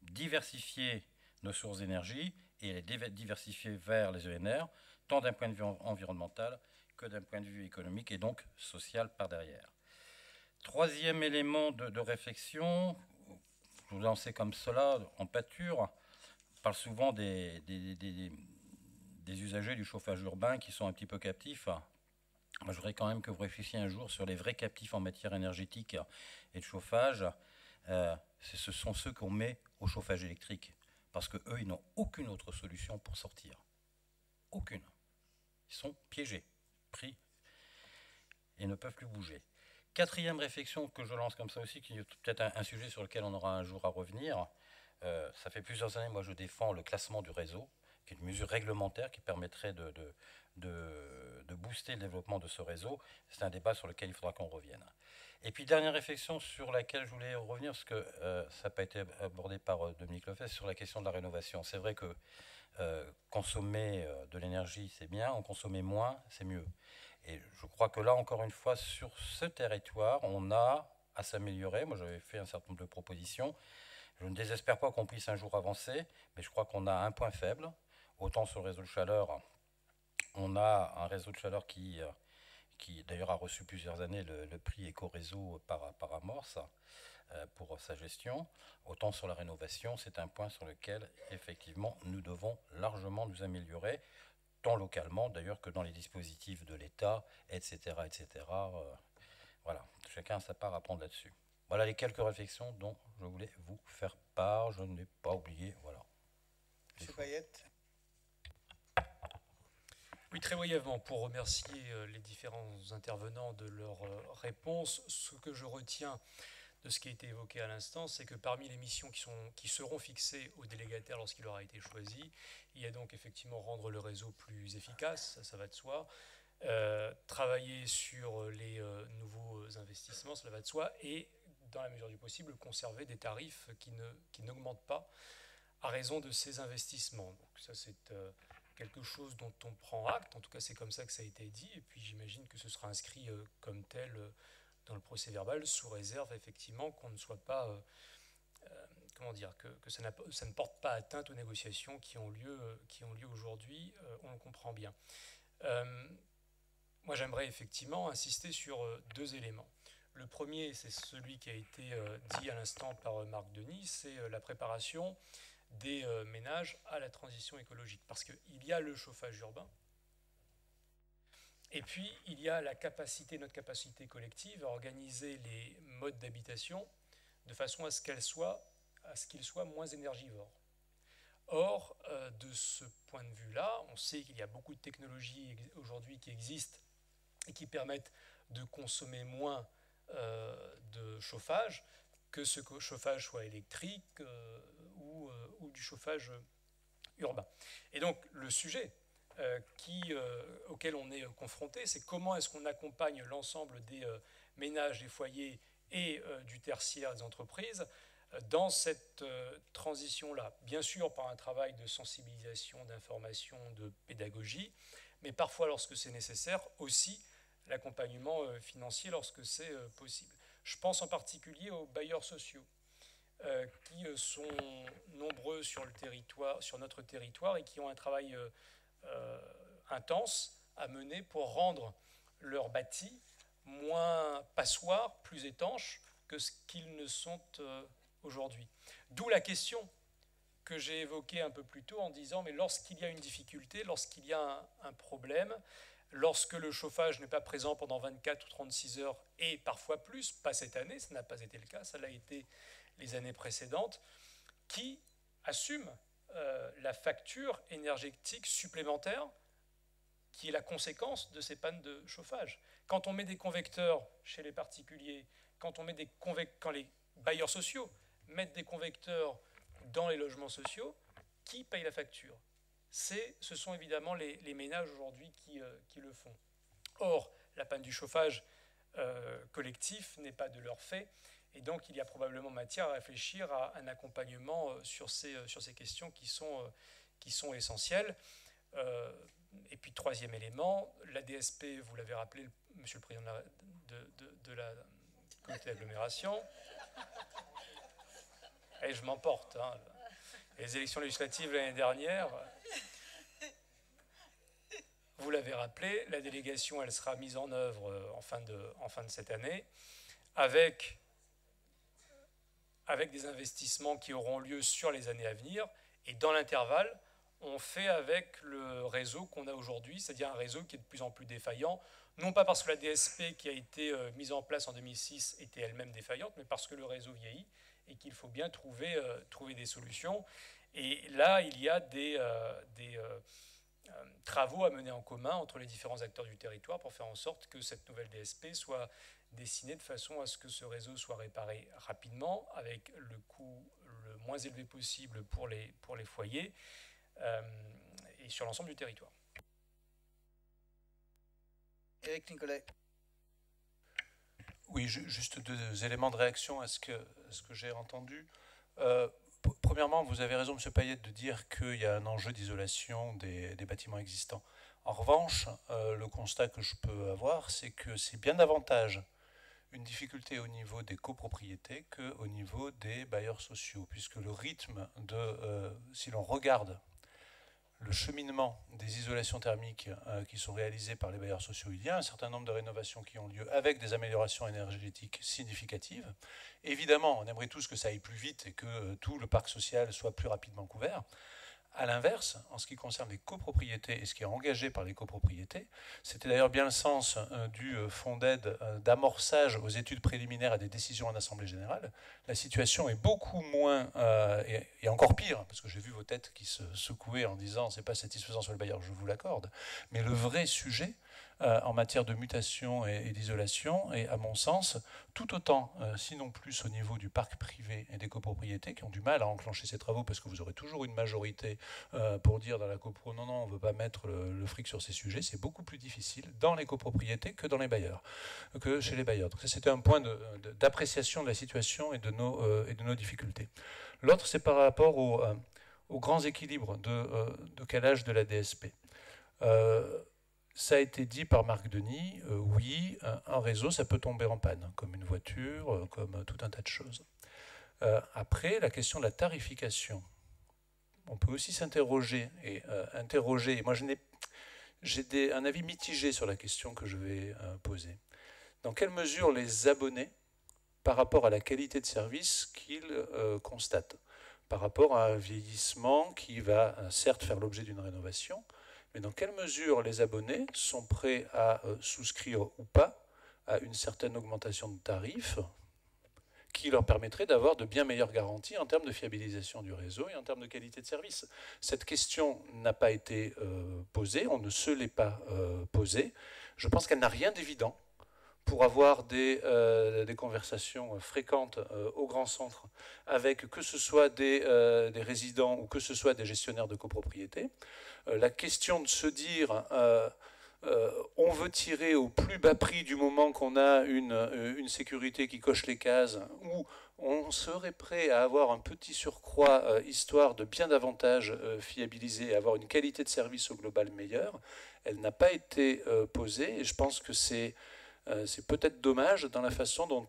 diversifier nos sources d'énergie et les diversifier vers les ENR, tant d'un point de vue environnemental que d'un point de vue économique et donc social par derrière. Troisième élément de réflexion, je vous lancez comme cela en pâture, on parle souvent des usagers du chauffage urbain qui sont un petit peu captifs. Moi, je voudrais quand même que vous réfléchissiez un jour sur les vrais captifs en matière énergétique et de chauffage. Ce sont ceux qu'on met au chauffage électrique, parce qu'eux, ils n'ont aucune autre solution pour sortir. Aucune. Ils sont piégés, pris, et ne peuvent plus bouger. Quatrième réflexion que je lance comme ça aussi, qui est peut-être un sujet sur lequel on aura un jour à revenir. Ça fait plusieurs années, moi, je défends le classement du réseau, qui est une mesure réglementaire qui permettrait de booster le développement de ce réseau. C'est un débat sur lequel il faudra qu'on revienne. Et puis, dernière réflexion sur laquelle je voulais revenir, parce que ça n'a pas été abordé par Dominique Lefebvre, sur la question de la rénovation. C'est vrai que consommer de l'énergie, c'est bien, en consommer moins, c'est mieux. Et je crois que là, encore une fois, sur ce territoire, on a à s'améliorer. Moi, j'avais fait un certain nombre de propositions. Je ne désespère pas qu'on puisse un jour avancer, mais je crois qu'on a un point faible. Autant sur le réseau de chaleur, on a un réseau de chaleur qui qui d'ailleurs a reçu plusieurs années le prix Éco-Réseau par Amorce pour sa gestion. Autant sur la rénovation, c'est un point sur lequel, effectivement, nous devons largement nous améliorer, tant localement d'ailleurs que dans les dispositifs de l'État, etc. etc. Voilà, chacun a sa part à prendre là-dessus. Voilà les quelques réflexions dont je voulais vous faire part. Je n'ai pas oublié, voilà. Monsieur Payette. Oui, très brièvement, pour remercier les différents intervenants de leurs réponses, ce que je retiens de ce qui a été évoqué à l'instant, c'est que parmi les missions qui seront fixées aux délégataires lorsqu'il aura été choisi, il y a donc effectivement rendre le réseau plus efficace, ça va de soi, travailler sur les nouveaux investissements, cela va de soi, et dans la mesure du possible, conserver des tarifs qui n'augmentent pas à raison de ces investissements. Donc ça, c'est quelque chose dont on prend acte, en tout cas c'est comme ça que ça a été dit, et puis j'imagine que ce sera inscrit comme tel dans le procès verbal, sous réserve effectivement qu'on ne soit pas, comment dire, que ça ne porte pas atteinte aux négociations qui ont lieu aujourd'hui, on le comprend bien. Moi j'aimerais effectivement insister sur deux éléments. Le premier, c'est celui qui a été dit à l'instant par Marc Denis, c'est la préparation des ménages à la transition écologique. Parce qu'il y a le chauffage urbain, et puis il y a notre capacité collective à organiser les modes d'habitation de façon à ce qu'ils soient moins énergivores. Or, de ce point de vue-là, on sait qu'il y a beaucoup de technologies aujourd'hui qui existent et qui permettent de consommer moins de chauffage, que ce chauffage soit électrique ou du chauffage urbain. Et donc le sujet auquel on est confronté, c'est comment est-ce qu'on accompagne l'ensemble des ménages, des foyers et du tertiaire des entreprises dans cette transition-là. Bien sûr par un travail de sensibilisation, d'information, de pédagogie, mais parfois lorsque c'est nécessaire aussi l'accompagnement financier lorsque c'est possible. Je pense en particulier aux bailleurs sociaux qui sont nombreux sur notre territoire et qui ont un travail intense à mener pour rendre leurs bâtis moins passoires, plus étanches que ce qu'ils ne sont aujourd'hui. D'où la question que j'ai évoquée un peu plus tôt en disant mais lorsqu'il y a une difficulté, lorsqu'il y a un problème, lorsque le chauffage n'est pas présent pendant 24 ou 36 heures et parfois plus, pas cette année, ça n'a pas été le cas, ça l'a été les années précédentes, qui assume la facture énergétique supplémentaire qui est la conséquence de ces pannes de chauffage. Quand on met des convecteurs chez les particuliers, quand les bailleurs sociaux mettent des convecteurs dans les logements sociaux, qui paye la facture ? Ce sont évidemment les ménages aujourd'hui qui le font. Or, la panne du chauffage collectif n'est pas de leur fait, et donc il y a probablement matière à réfléchir à un accompagnement sur ces questions qui sont essentielles. Et puis, troisième élément, la DSP, vous l'avez rappelé, Monsieur le Président de la comité d'agglomération, et je m'emporte, hein, les élections législatives l'année dernière, vous l'avez rappelé, la délégation, elle sera mise en œuvre en fin de cette année, avec des investissements qui auront lieu sur les années à venir, et dans l'intervalle, on fait avec le réseau qu'on a aujourd'hui, c'est-à-dire un réseau qui est de plus en plus défaillant, non pas parce que la DSP qui a été mise en place en 2006 était elle-même défaillante, mais parce que le réseau vieillit et qu'il faut bien trouver des solutions. Et là, il y a des travaux à mener en commun entre les différents acteurs du territoire pour faire en sorte que cette nouvelle DSP soit dessinée de façon à ce que ce réseau soit réparé rapidement, avec le coût le moins élevé possible pour les foyers, et sur l'ensemble du territoire. Éric Nicolet. Oui, juste deux éléments de réaction à ce que j'ai entendu. Premièrement, vous avez raison, M. Payette, de dire qu'il y a un enjeu d'isolation des bâtiments existants. En revanche, le constat que je peux avoir, c'est que c'est bien davantage une difficulté au niveau des copropriétés qu'au niveau des bailleurs sociaux, puisque le rythme si l'on regarde le cheminement des isolations thermiques qui sont réalisées par les bailleurs sociaux. Il y a un certain nombre de rénovations qui ont lieu avec des améliorations énergétiques significatives. Évidemment, on aimerait tous que ça aille plus vite et que tout le parc social soit plus rapidement couvert. À l'inverse, en ce qui concerne les copropriétés et ce qui est engagé par les copropriétés, c'était d'ailleurs bien le sens du fonds d'aide d'amorçage aux études préliminaires à des décisions en Assemblée générale. La situation est beaucoup moins, et encore pire, parce que j'ai vu vos têtes qui se secouaient en disant « c'est pas satisfaisant sur le bailleur, je vous l'accorde », mais le vrai sujet en matière de mutation et d'isolation est, à mon sens, tout autant, sinon plus, au niveau du parc privé et des copropriétés qui ont du mal à enclencher ces travaux parce que vous aurez toujours une majorité pour dire dans la copro non, non, on ne veut pas mettre le fric sur ces sujets. C'est beaucoup plus difficile dans les copropriétés que dans les bailleurs, que chez les bailleurs. Donc ça, c'était un point d'appréciation de la situation et de nos difficultés. L'autre, c'est par rapport aux grands équilibres de calage de la DSP. Ça a été dit par Marc Denis, oui, un réseau, ça peut tomber en panne, comme une voiture, comme tout un tas de choses. Après, la question de la tarification. On peut aussi s'interroger et interroger. Moi, j'ai un avis mitigé sur la question que je vais poser. Dans quelle mesure les abonnés, par rapport à la qualité de service qu'ils constatent, par rapport à un vieillissement qui va certes faire l'objet d'une rénovation, mais dans quelle mesure les abonnés sont prêts à souscrire ou pas à une certaine augmentation de tarifs qui leur permettrait d'avoir de bien meilleures garanties en termes de fiabilisation du réseau et en termes de qualité de service. Cette question n'a pas été posée, on ne se l'est pas posée. Je pense qu'elle n'a rien d'évident pour avoir des conversations fréquentes au grand centre avec que ce soit des résidents ou que ce soit des gestionnaires de copropriété. La question de se dire on veut tirer au plus bas prix du moment qu'on a une sécurité qui coche les cases, ou on serait prêt à avoir un petit surcroît histoire de bien davantage fiabiliser et avoir une qualité de service au global meilleure, elle n'a pas été posée et je pense que c'est peut-être dommage dans la façon dont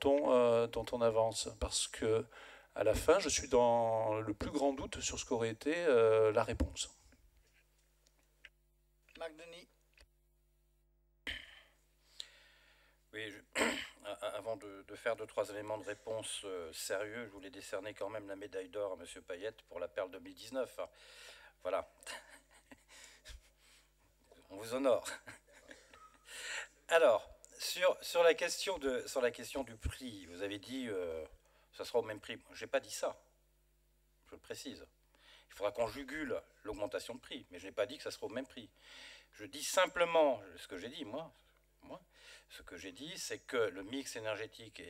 on avance, parce que à la fin, je suis dans le plus grand doute sur ce qu'aurait été la réponse. Marc Denis. Oui, avant de faire 2-3 éléments de réponse sérieux, je voulais décerner quand même la médaille d'or à M. Payette pour la Perle 2019. Voilà. On vous honore. Alors, sur la question du prix, vous avez dit ça sera au même prix. Je n'ai pas dit ça. Je le précise. Il faudra qu'on jugule l'augmentation de prix, mais je n'ai pas dit que ça sera au même prix. Je dis simplement ce que j'ai dit, moi. Ce que j'ai dit, c'est que le mix énergétique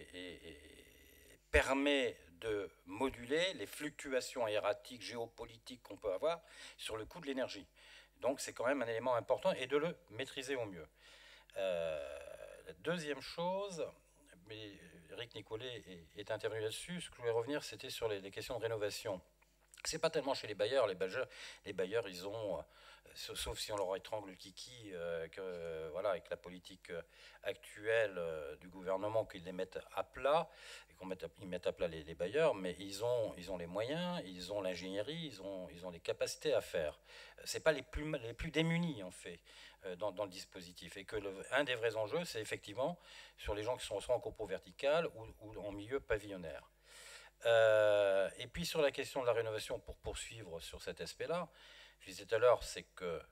permet de moduler les fluctuations erratiques, géopolitiques qu'on peut avoir sur le coût de l'énergie. Donc c'est quand même un élément important et de le maîtriser au mieux. La deuxième chose, mais Eric Nicolet est intervenu là-dessus, ce que je voulais revenir, c'était sur les questions de rénovation. C'est pas tellement chez les bailleurs, ils ont, sauf si on leur étrangle le kiki, voilà, avec la politique actuelle du gouvernement, qu'ils les mettent à plat, et ils mettent à plat les bailleurs, mais ils ont les moyens, ils ont l'ingénierie, ils ont les capacités à faire. C'est pas les plus démunis, en fait, dans le dispositif. Et que un des vrais enjeux, c'est effectivement sur les gens qui sont soit en copro vertical ou en milieu pavillonnaire. Et puis sur la question de la rénovation, pour poursuivre sur cet aspect-là, je disais tout à l'heure, c'est que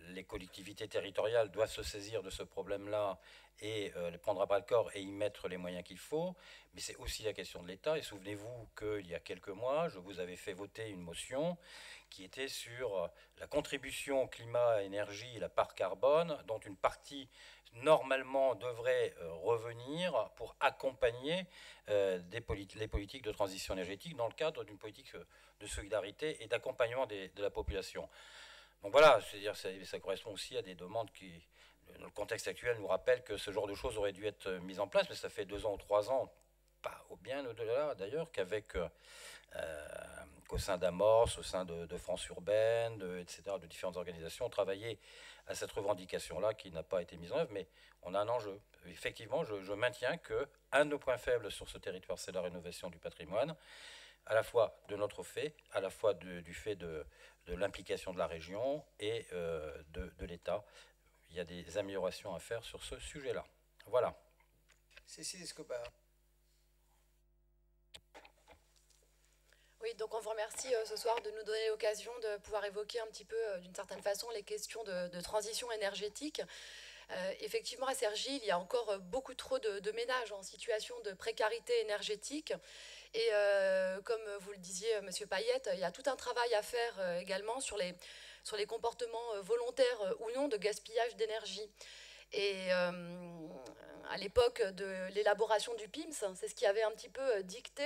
les collectivités territoriales doivent se saisir de ce problème-là et les prendre à bras le corps et y mettre les moyens qu'il faut, mais c'est aussi la question de l'État. Et souvenez-vous qu'il y a quelques mois, je vous avais fait voter une motion qui était sur la contribution climat-énergie et la part carbone, dont une partie normalement devrait revenir pour accompagner les politiques de transition énergétique dans le cadre d'une politique de solidarité et d'accompagnement de la population. Donc voilà, c'est-à-dire ça correspond aussi à des demandes qui, dans le contexte actuel, nous rappellent que ce genre de choses aurait dû être mises en place, mais ça fait 2 ans ou 3 ans, pas bien au-delà d'ailleurs, qu'au sein d'Amorce, au sein de France Urbaine, etc., de différentes organisations, ont travaillé à cette revendication-là qui n'a pas été mise en œuvre, mais on a un enjeu. Effectivement, je maintiens qu'un de nos points faibles sur ce territoire, c'est la rénovation du patrimoine. à la fois de notre fait, à la fois du fait de l'implication de la région et de l'État. Il y a des améliorations à faire sur ce sujet-là. Voilà. Cécile Escobar. Oui, donc on vous remercie ce soir de nous donner l'occasion de pouvoir évoquer un petit peu, d'une certaine façon, les questions de transition énergétique. Effectivement, à Cergy, il y a encore beaucoup trop de ménages en situation de précarité énergétique. Et comme vous le disiez, Monsieur Payette, il y a tout un travail à faire également sur les comportements volontaires ou non de gaspillage d'énergie. Et à l'époque de l'élaboration du PIMS, c'est ce qui avait un petit peu dicté.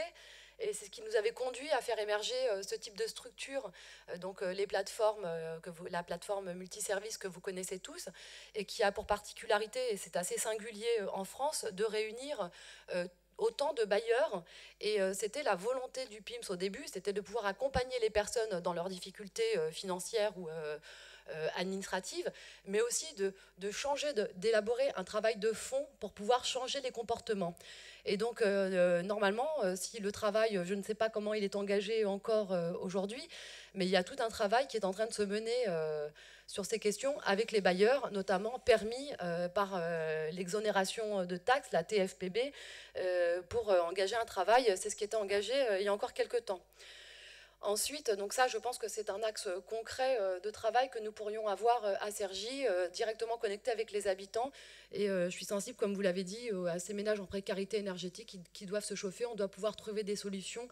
Et c'est ce qui nous avait conduit à faire émerger ce type de structure, donc les plateformes, la plateforme multiservice que vous connaissez tous, et qui a pour particularité, et c'est assez singulier en France, de réunir autant de bailleurs. Et c'était la volonté du PIMS au début, c'était de pouvoir accompagner les personnes dans leurs difficultés financières ou administrative, mais aussi de changer, d'élaborer un travail de fond pour pouvoir changer les comportements. Et donc, normalement, si le travail, je ne sais pas comment il est engagé encore aujourd'hui, mais il y a tout un travail qui est en train de se mener sur ces questions avec les bailleurs, notamment permis par l'exonération de taxes, la TFPB, pour engager un travail. C'est ce qui était engagé il y a encore quelques temps. Ensuite, donc ça, je pense que c'est un axe concret de travail que nous pourrions avoir à Cergy, directement connecté avec les habitants. Et je suis sensible, comme vous l'avez dit, à ces ménages en précarité énergétique qui doivent se chauffer. On doit pouvoir trouver des solutions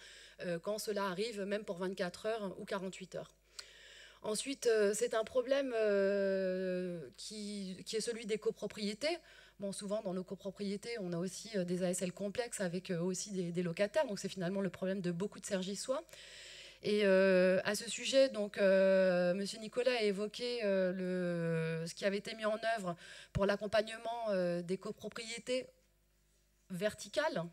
quand cela arrive, même pour 24 heures ou 48 heures. Ensuite, c'est un problème qui est celui des copropriétés. Bon, souvent, dans nos copropriétés, on a aussi des ASL complexes avec aussi des locataires. Donc, c'est finalement le problème de beaucoup de Cergysois. Et à ce sujet, donc, M. Nicolas a évoqué ce qui avait été mis en œuvre pour l'accompagnement des copropriétés verticales,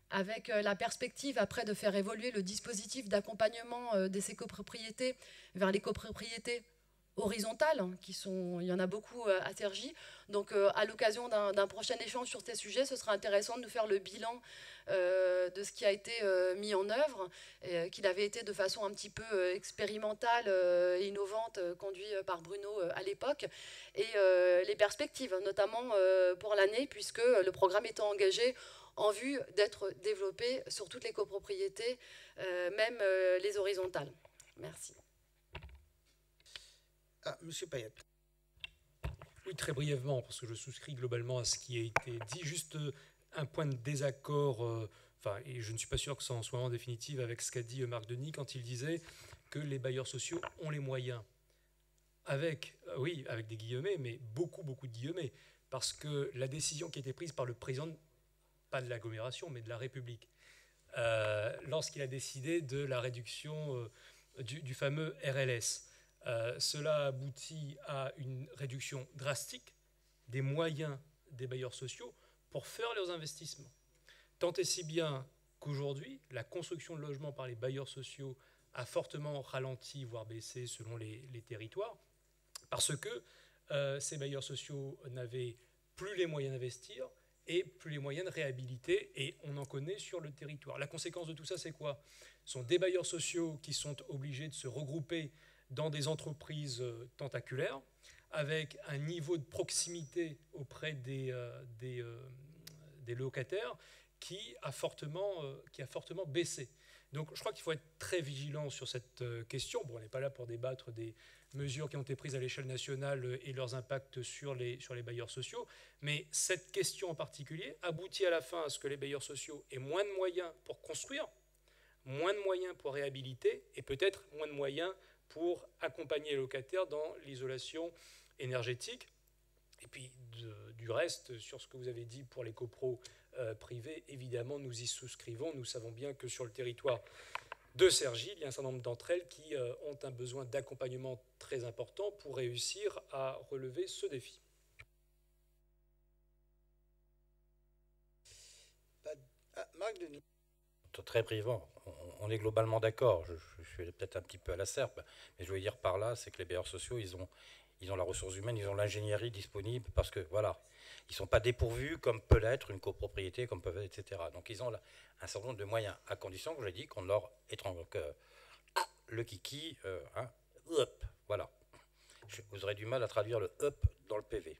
avec la perspective après de faire évoluer le dispositif d'accompagnement de ces copropriétés vers les copropriétés horizontales, il y en a beaucoup à Cergy. Donc à l'occasion d'un prochain échange sur ces sujets, ce sera intéressant de nous faire le bilan de ce qui a été mis en œuvre, qu'il avait été de façon un petit peu expérimentale et innovante, conduit par Bruno à l'époque, et les perspectives, notamment pour l'année, puisque le programme étant engagé en vue d'être développé sur toutes les copropriétés, même les horizontales. Merci. Ah, Monsieur Payette. Oui, très brièvement, parce que je souscris globalement à ce qui a été dit. Juste un point de désaccord, et je ne suis pas sûr que ça en soit en définitive, avec ce qu'a dit Marc Denis quand il disait que les bailleurs sociaux ont les moyens. Oui, avec des guillemets, mais beaucoup de guillemets, parce que la décision qui a été prise par le président, pas de l'agglomération, mais de la République, lorsqu'il a décidé de la réduction du fameux RLS, cela aboutit à une réduction drastique des moyens des bailleurs sociaux pour faire leurs investissements. Tant et si bien qu'aujourd'hui, la construction de logements par les bailleurs sociaux a fortement ralenti, voire baissé selon les territoires, parce que ces bailleurs sociaux n'avaient plus les moyens d'investir et plus les moyens de réhabiliter, et on en connaît sur le territoire. La conséquence de tout ça, c'est quoi? Ce sont des bailleurs sociaux qui sont obligés de se regrouper dans des entreprises tentaculaires, avec un niveau de proximité auprès des locataires qui a fortement baissé. Donc je crois qu'il faut être très vigilant sur cette question. Bon, on n'est pas là pour débattre des mesures qui ont été prises à l'échelle nationale et leurs impacts sur les bailleurs sociaux, mais cette question en particulier aboutit à la fin à ce que les bailleurs sociaux aient moins de moyens pour construire, moins de moyens pour réhabiliter et peut-être moins de moyens pour accompagner les locataires dans l'isolation énergétique. Et puis du reste, sur ce que vous avez dit pour les copros privés, évidemment, nous y souscrivons. Nous savons bien que sur le territoire de Cergy, il y a un certain nombre d'entre elles qui ont un besoin d'accompagnement très important pour réussir à relever ce défi. Marc Denis. Très brièvement, on est globalement d'accord. Je suis peut-être un petit peu à la serpe, mais je veux dire par là, c'est que les bailleurs sociaux, ils ont la ressource humaine, ils ont l'ingénierie disponible, parce que voilà, ils sont pas dépourvus comme peut l'être une copropriété, comme peuvent être, etc. Donc ils ont là un certain nombre de moyens, à condition que je l'ai dit, qu'on leur étrangle le kiki, hein, hop, voilà. Vous aurez du mal à traduire le up dans le PV.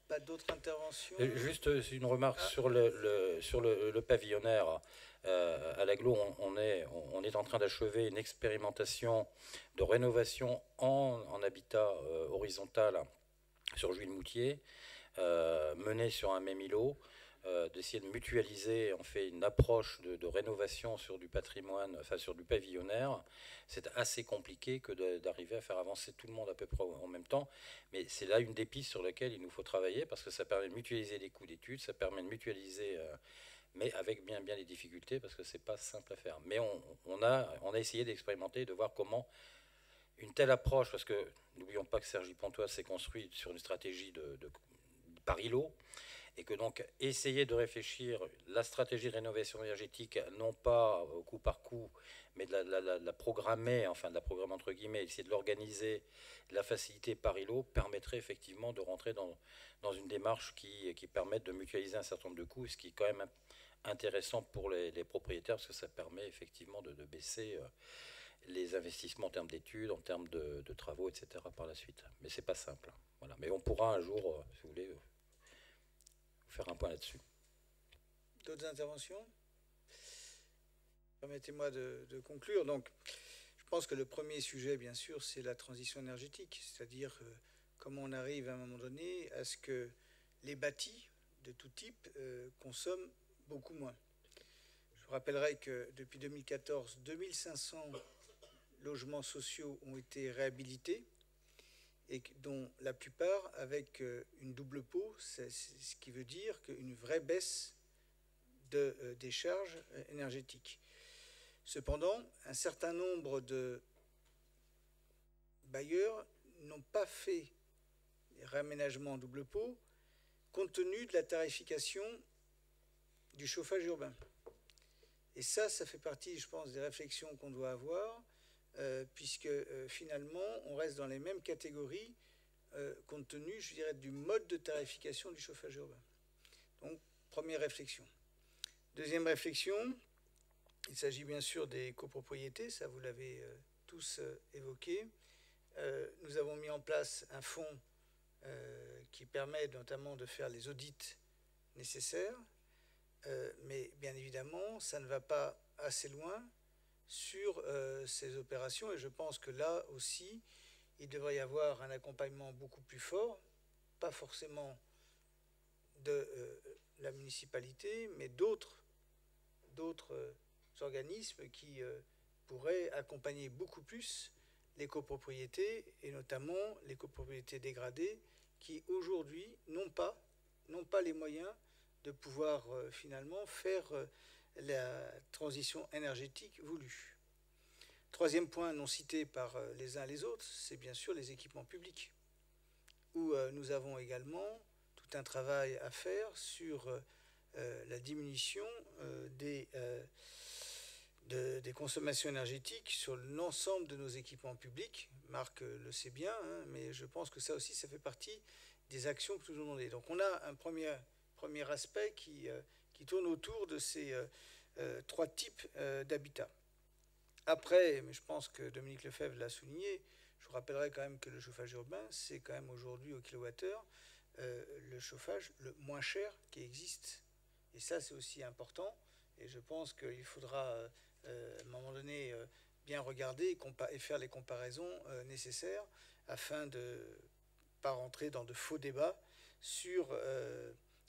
Pas d'autres interventions? Juste une remarque sur le pavillonnaire. À l'Aglo, on est en train d'achever une expérimentation de rénovation en habitat horizontal sur Juillet-Moutier, menée sur un même îlot, d'essayer de mutualiser. On fait une approche de rénovation sur du patrimoine, enfin sur du pavillonnaire. C'est assez compliqué que d'arriver à faire avancer tout le monde à peu près en même temps, mais c'est là une des pistes sur lesquelles il nous faut travailler, parce que ça permet de mutualiser les coûts d'études, ça permet de mutualiser, mais avec bien des difficultés, parce que c'est pas simple à faire. Mais on a essayé d'expérimenter, de voir comment une telle approche, parce que n'oublions pas que Cergy Pontoise s'est construit sur une stratégie de par îlot, et que donc essayer de réfléchir la stratégie de rénovation énergétique, non pas coup par coup, mais de la programmer, enfin de la programmer entre guillemets, essayer de l'organiser, de la faciliter par îlot, permettrait effectivement de rentrer dans une démarche qui permette de mutualiser un certain nombre de coûts, ce qui est quand même intéressant pour les propriétaires, parce que ça permet effectivement de baisser les investissements en termes d'études, en termes de travaux, etc. par la suite. Mais c'est pas simple. Voilà. Mais on pourra un jour, si vous voulez, faire un point là-dessus. D'autres interventions? Permettez-moi de conclure. Donc, je pense que le premier sujet, bien sûr, c'est la transition énergétique, c'est-à-dire comment on arrive à un moment donné à ce que les bâtis de tout type consomment beaucoup moins. Je vous rappellerai que depuis 2014, 2500 logements sociaux ont été réhabilités, et dont la plupart avec une double peau, ce qui veut dire qu'une vraie baisse des charges énergétiques. Cependant, un certain nombre de bailleurs n'ont pas fait des réaménagements en double peau compte tenu de la tarification du chauffage urbain. Et ça fait partie, je pense, des réflexions qu'on doit avoir, puisque finalement, on reste dans les mêmes catégories compte tenu, je dirais, du mode de tarification du chauffage urbain. Donc, première réflexion. Deuxième réflexion, il s'agit bien sûr des copropriétés, ça vous l'avez tous évoqué. Nous avons mis en place un fonds qui permet notamment de faire les audits nécessaires, mais bien évidemment, ça ne va pas assez loin sur ces opérations, et je pense que là aussi, il devrait y avoir un accompagnement beaucoup plus fort, pas forcément de la municipalité, mais d'autres organismes qui pourraient accompagner beaucoup plus les copropriétés, et notamment les copropriétés dégradées, qui aujourd'hui n'ont pas les moyens de pouvoir finalement faire la transition énergétique voulue. Troisième point non cité par les uns les autres, c'est bien sûr les équipements publics, où nous avons également tout un travail à faire sur la diminution des consommations énergétiques sur l'ensemble de nos équipements publics. Marc le sait bien, hein, mais je pense que ça aussi, ça fait partie des actions que nous devons donner. Donc on a un premier aspect qui tourne autour de ces trois types d'habitats. Après, mais je pense que Dominique Lefebvre l'a souligné, je vous rappellerai quand même que le chauffage urbain, c'est quand même aujourd'hui au kilowattheure le chauffage le moins cher qui existe. Et ça, c'est aussi important. Et je pense qu'il faudra, à un moment donné, bien regarder et faire les comparaisons nécessaires afin de ne pas rentrer dans de faux débats sur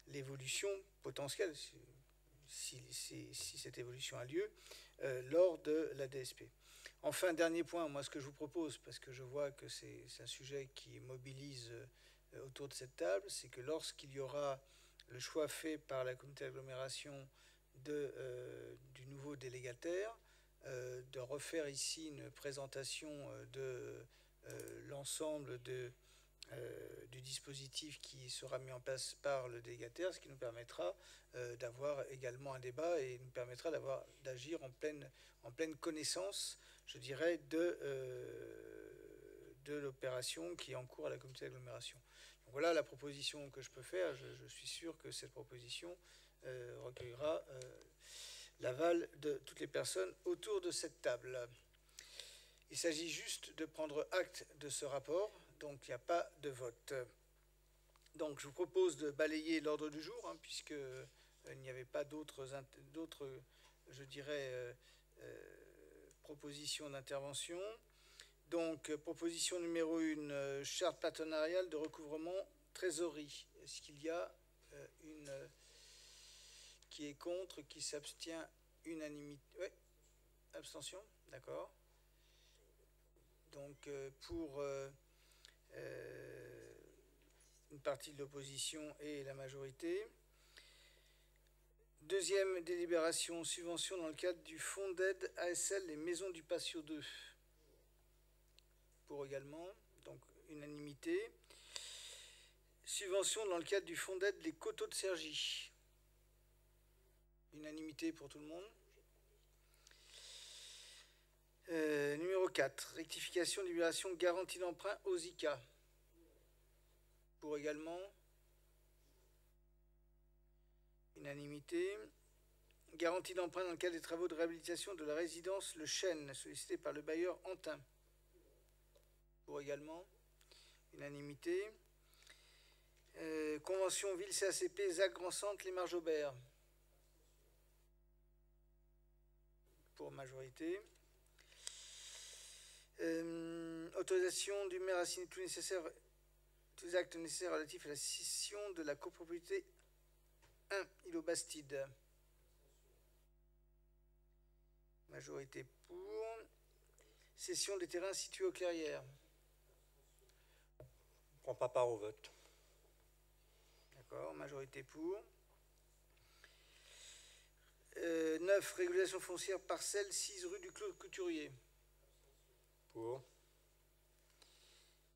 l'évolution potentielle, si cette évolution a lieu, lors de la DSP. Enfin, dernier point, moi ce que je vous propose, parce que je vois que c'est un sujet qui mobilise autour de cette table, c'est que lorsqu'il y aura le choix fait par la communauté d'agglomération du nouveau délégataire, de refaire ici une présentation de l'ensemble du dispositif qui sera mis en place par le délégataire, ce qui nous permettra d'avoir également un débat et nous permettra d'agir en pleine connaissance, je dirais, de l'opération qui est en cours à la communauté d'agglomération. Donc voilà la proposition que je peux faire. Je suis sûr que cette proposition recueillera l'aval de toutes les personnes autour de cette table. Il s'agit juste de prendre acte de ce rapport, donc il n'y a pas de vote. Donc je vous propose de balayer l'ordre du jour, hein, puisque il n'y avait pas d'autres, je dirais, propositions d'intervention. Donc proposition numéro 1, charte partenariale de recouvrement trésorerie. Est-ce qu'il y a une qui est contre, qui s'abstient, unanimité? Oui, abstention, d'accord. Donc pour une partie de l'opposition et la majorité. Deuxième délibération, subvention dans le cadre du fonds d'aide ASL, les maisons du Patio 2. Pour également, donc unanimité. Subvention dans le cadre du fonds d'aide, les coteaux de Cergy. Unanimité pour tout le monde. Numéro 4, rectification, libération, garantie d'emprunt aux ICA. Pour également. Unanimité. Garantie d'emprunt dans le cadre des travaux de réhabilitation de la résidence Le Chêne, sollicité par le bailleur Antin. Pour également. Unanimité. Convention ville CACP, ZAC Grand Centre, les Marges Aubert. Pour majorité. Autorisation du maire à signer tous les actes nécessaires relatifs à la cession de la copropriété 1, îlot Bastide. Majorité pour. Cession des terrains situés aux clairières. Je ne prends pas part au vote. D'accord, majorité pour. 9, régulation foncière parcelle 6 rue du Clos Couturier. Pour.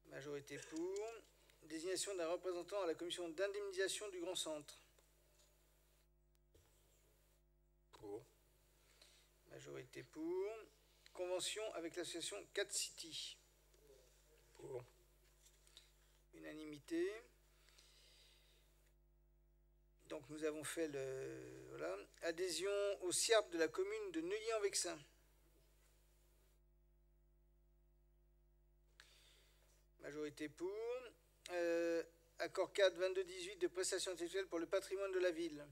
Majorité pour. Désignation d'un représentant à la commission d'indemnisation du Grand Centre. Pour. Majorité pour. Convention avec l'association 4 City. Pour. Unanimité. Donc nous avons fait le... Voilà. Adhésion au CIAP de la commune de Neuilly-en-Vexin. Majorité pour. Accord cadre 22-18 de prestations intellectuelles pour le patrimoine de la ville.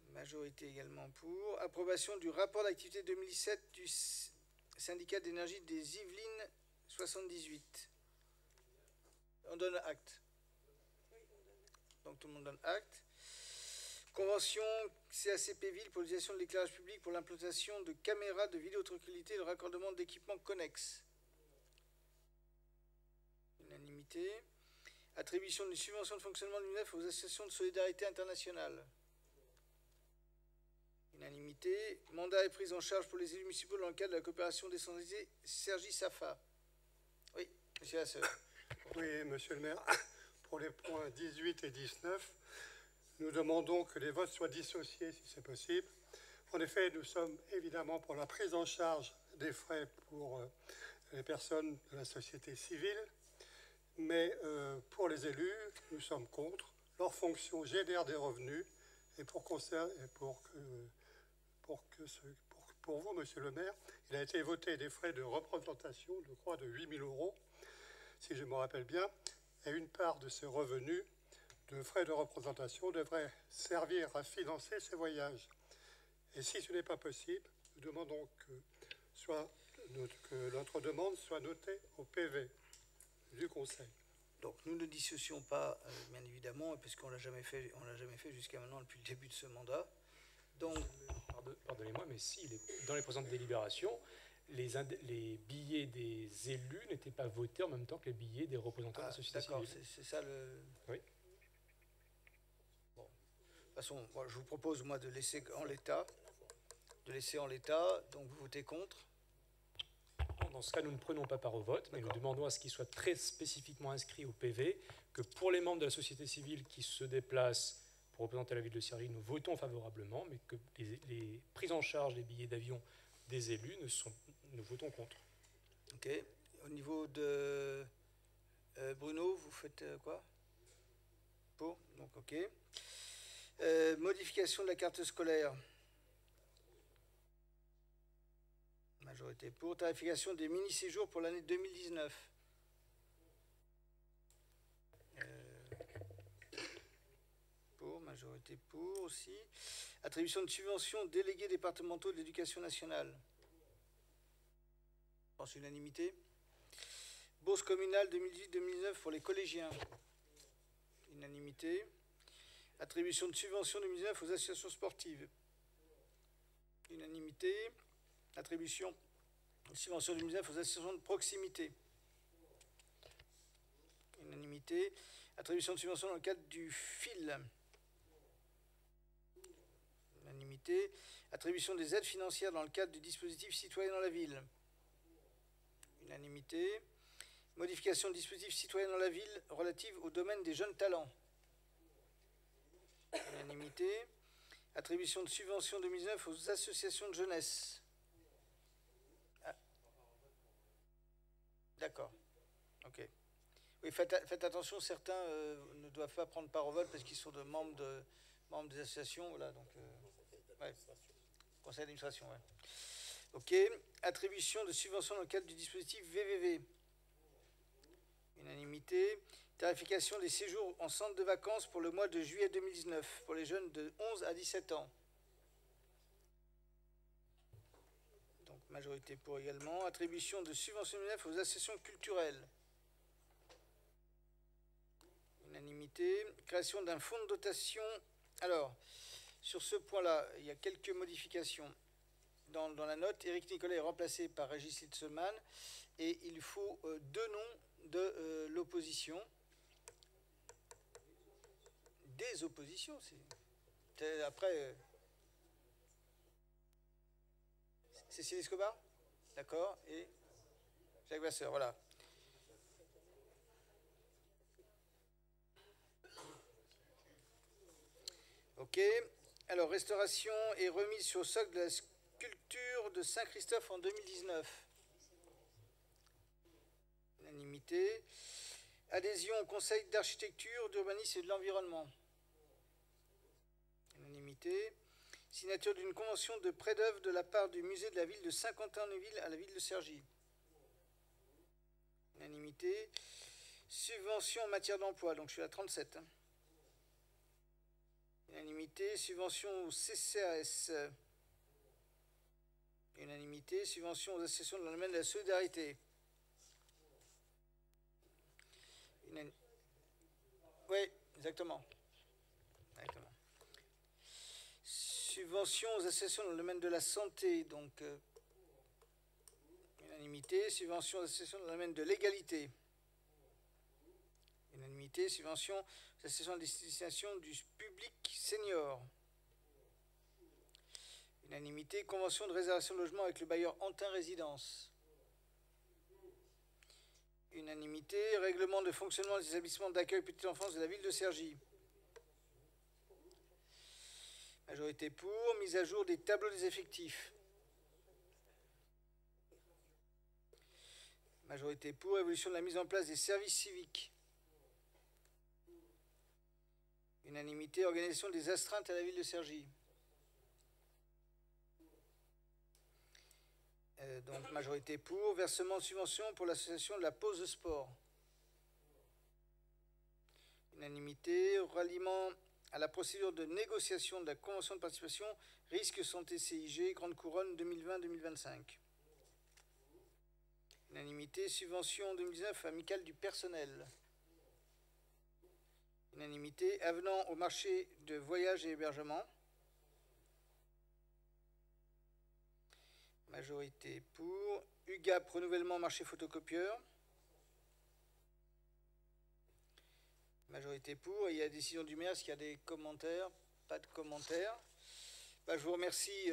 Majorité également pour. Approbation du rapport d'activité 2017 du syndicat d'énergie des Yvelines 78. On donne acte. Donc tout le monde donne acte. Convention CACP Ville pour l'utilisation de l'éclairage public pour l'implantation de caméras de vidéotranquillité et le raccordement d'équipements connexes. Unanimité. Attribution d'une subvention de fonctionnement de l'UNEF aux associations de solidarité internationale. Unanimité. Mandat et prise en charge pour les élus municipaux dans le cadre de la coopération décentralisée Cergy Safa. Oui, monsieur Hasseur. Oui, monsieur le maire. Pour les points 18 et 19, nous demandons que les votes soient dissociés si c'est possible. En effet, nous sommes évidemment pour la prise en charge des frais pour les personnes de la société civile, mais pour les élus, nous sommes contre. Leur fonction génère des revenus et pour vous, monsieur le maire, il a été voté des frais de représentation, je crois, de 8 000 €, si je me rappelle bien, et une part de ces revenus de frais de représentation devrait servir à financer ces voyages. Et si ce n'est pas possible, nous demandons que notre demande soit notée au PV du Conseil. Donc nous ne dissocions pas, bien évidemment, puisqu'on l'a jamais fait jusqu'à maintenant depuis le début de ce mandat. Donc, pardonnez-moi, mais si dans les présentes délibérations, les billets des élus n'étaient pas votés en même temps que les billets des représentants de la société civile. D'accord, c'est ça le... Oui. Bon. De toute façon, moi, je vous propose, moi, de laisser en l'état. Donc vous votez contre. Dans ce cas, nous ne prenons pas part au vote, mais nous demandons à ce qu'il soit très spécifiquement inscrit au PV que pour les membres de la société civile qui se déplacent pour représenter la ville de Cergy, nous votons favorablement, mais que les prises en charge des billets d'avion des élus, nous votons contre. Ok. Au niveau de Bruno, vous faites quoi? Pour? Donc, ok. Modification de la carte scolaire. Majorité pour. Tarification des mini-séjours pour l'année 2019. Pour, majorité pour aussi. Attribution de subventions aux délégués départementaux de l'éducation nationale. Je pense unanimité. Bourse communale 2018-2019 pour les collégiens. Unanimité. Attribution de subventions 2019 aux associations sportives. Unanimité. Attribution de subventions 2019 aux associations de proximité. Unanimité. Attribution de subventions dans le cadre du FIL. Unanimité. Attribution des aides financières dans le cadre du dispositif citoyen dans la ville. Unanimité. Modification du dispositif citoyen dans la ville relative au domaine des jeunes talents. Unanimité. Attribution de subventions 2019 aux associations de jeunesse. Ah. D'accord. Ok. Oui, faites attention, certains ne doivent pas prendre part au vote parce qu'ils sont membres des associations. Voilà, donc, ouais. Conseil d'administration, ouais. Ok. Attribution de subventions dans le cadre du dispositif VVV. Unanimité. Tarification des séjours en centre de vacances pour le mois de juillet 2019 pour les jeunes de 11 à 17 ans. Donc, majorité pour également. Attribution de subventions aux associations culturelles. Unanimité. Création d'un fonds de dotation. Alors, sur ce point-là, il y a quelques modifications. Dans la note, Éric Nicolet est remplacé par Régis Litzelman et il faut deux noms de l'opposition. Des oppositions, c'est après. Cécile Escobar, d'accord, et Jacques Vasseur, voilà. Ok. Alors, restauration et remise sur le socle de la sculpture de Saint-Christophe en 2019. Unanimité. Adhésion au Conseil d'architecture, d'urbanisme et de l'environnement. Unanimité. Signature d'une convention de prêt d'œuvre de la part du musée de la ville de Saint-Quentin-en-Yvelines à la ville de Cergy. Unanimité. Subvention en matière d'emploi, donc je suis à 37. Unanimité. Subvention au CCAS. Unanimité. Subvention aux associations dans le domaine de la solidarité. Oui, exactement. Subvention aux associations dans le domaine de la santé, donc unanimité. Subvention aux associations dans le domaine de l'égalité. Unanimité. Subvention aux associations à destination du public senior. Unanimité. Convention de réservation de logement avec le bailleur Antin Résidence. Unanimité. Règlement de fonctionnement des établissements d'accueil petite enfance de la ville de Cergy. Majorité pour. Mise à jour des tableaux des effectifs. Majorité pour. Évolution de la mise en place des services civiques. Unanimité. Organisation des astreintes à la ville de Cergy. Donc majorité pour. Versement de subvention pour l'association de la pause de sport. Unanimité. Ralliement à la procédure de négociation de la convention de participation risque santé CIG Grande Couronne 2020-2025. Unanimité. Subvention 2019 amicale du personnel. Unanimité. Avenant au marché de voyage et hébergement. Majorité pour. UGAP, renouvellement marché photocopieur. Majorité pour. Et il y a décision du maire. Est-ce qu'il y a des commentaires? Pas de commentaires. Je vous remercie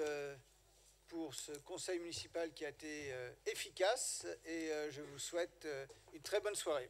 pour ce conseil municipal qui a été efficace et je vous souhaite une très bonne soirée.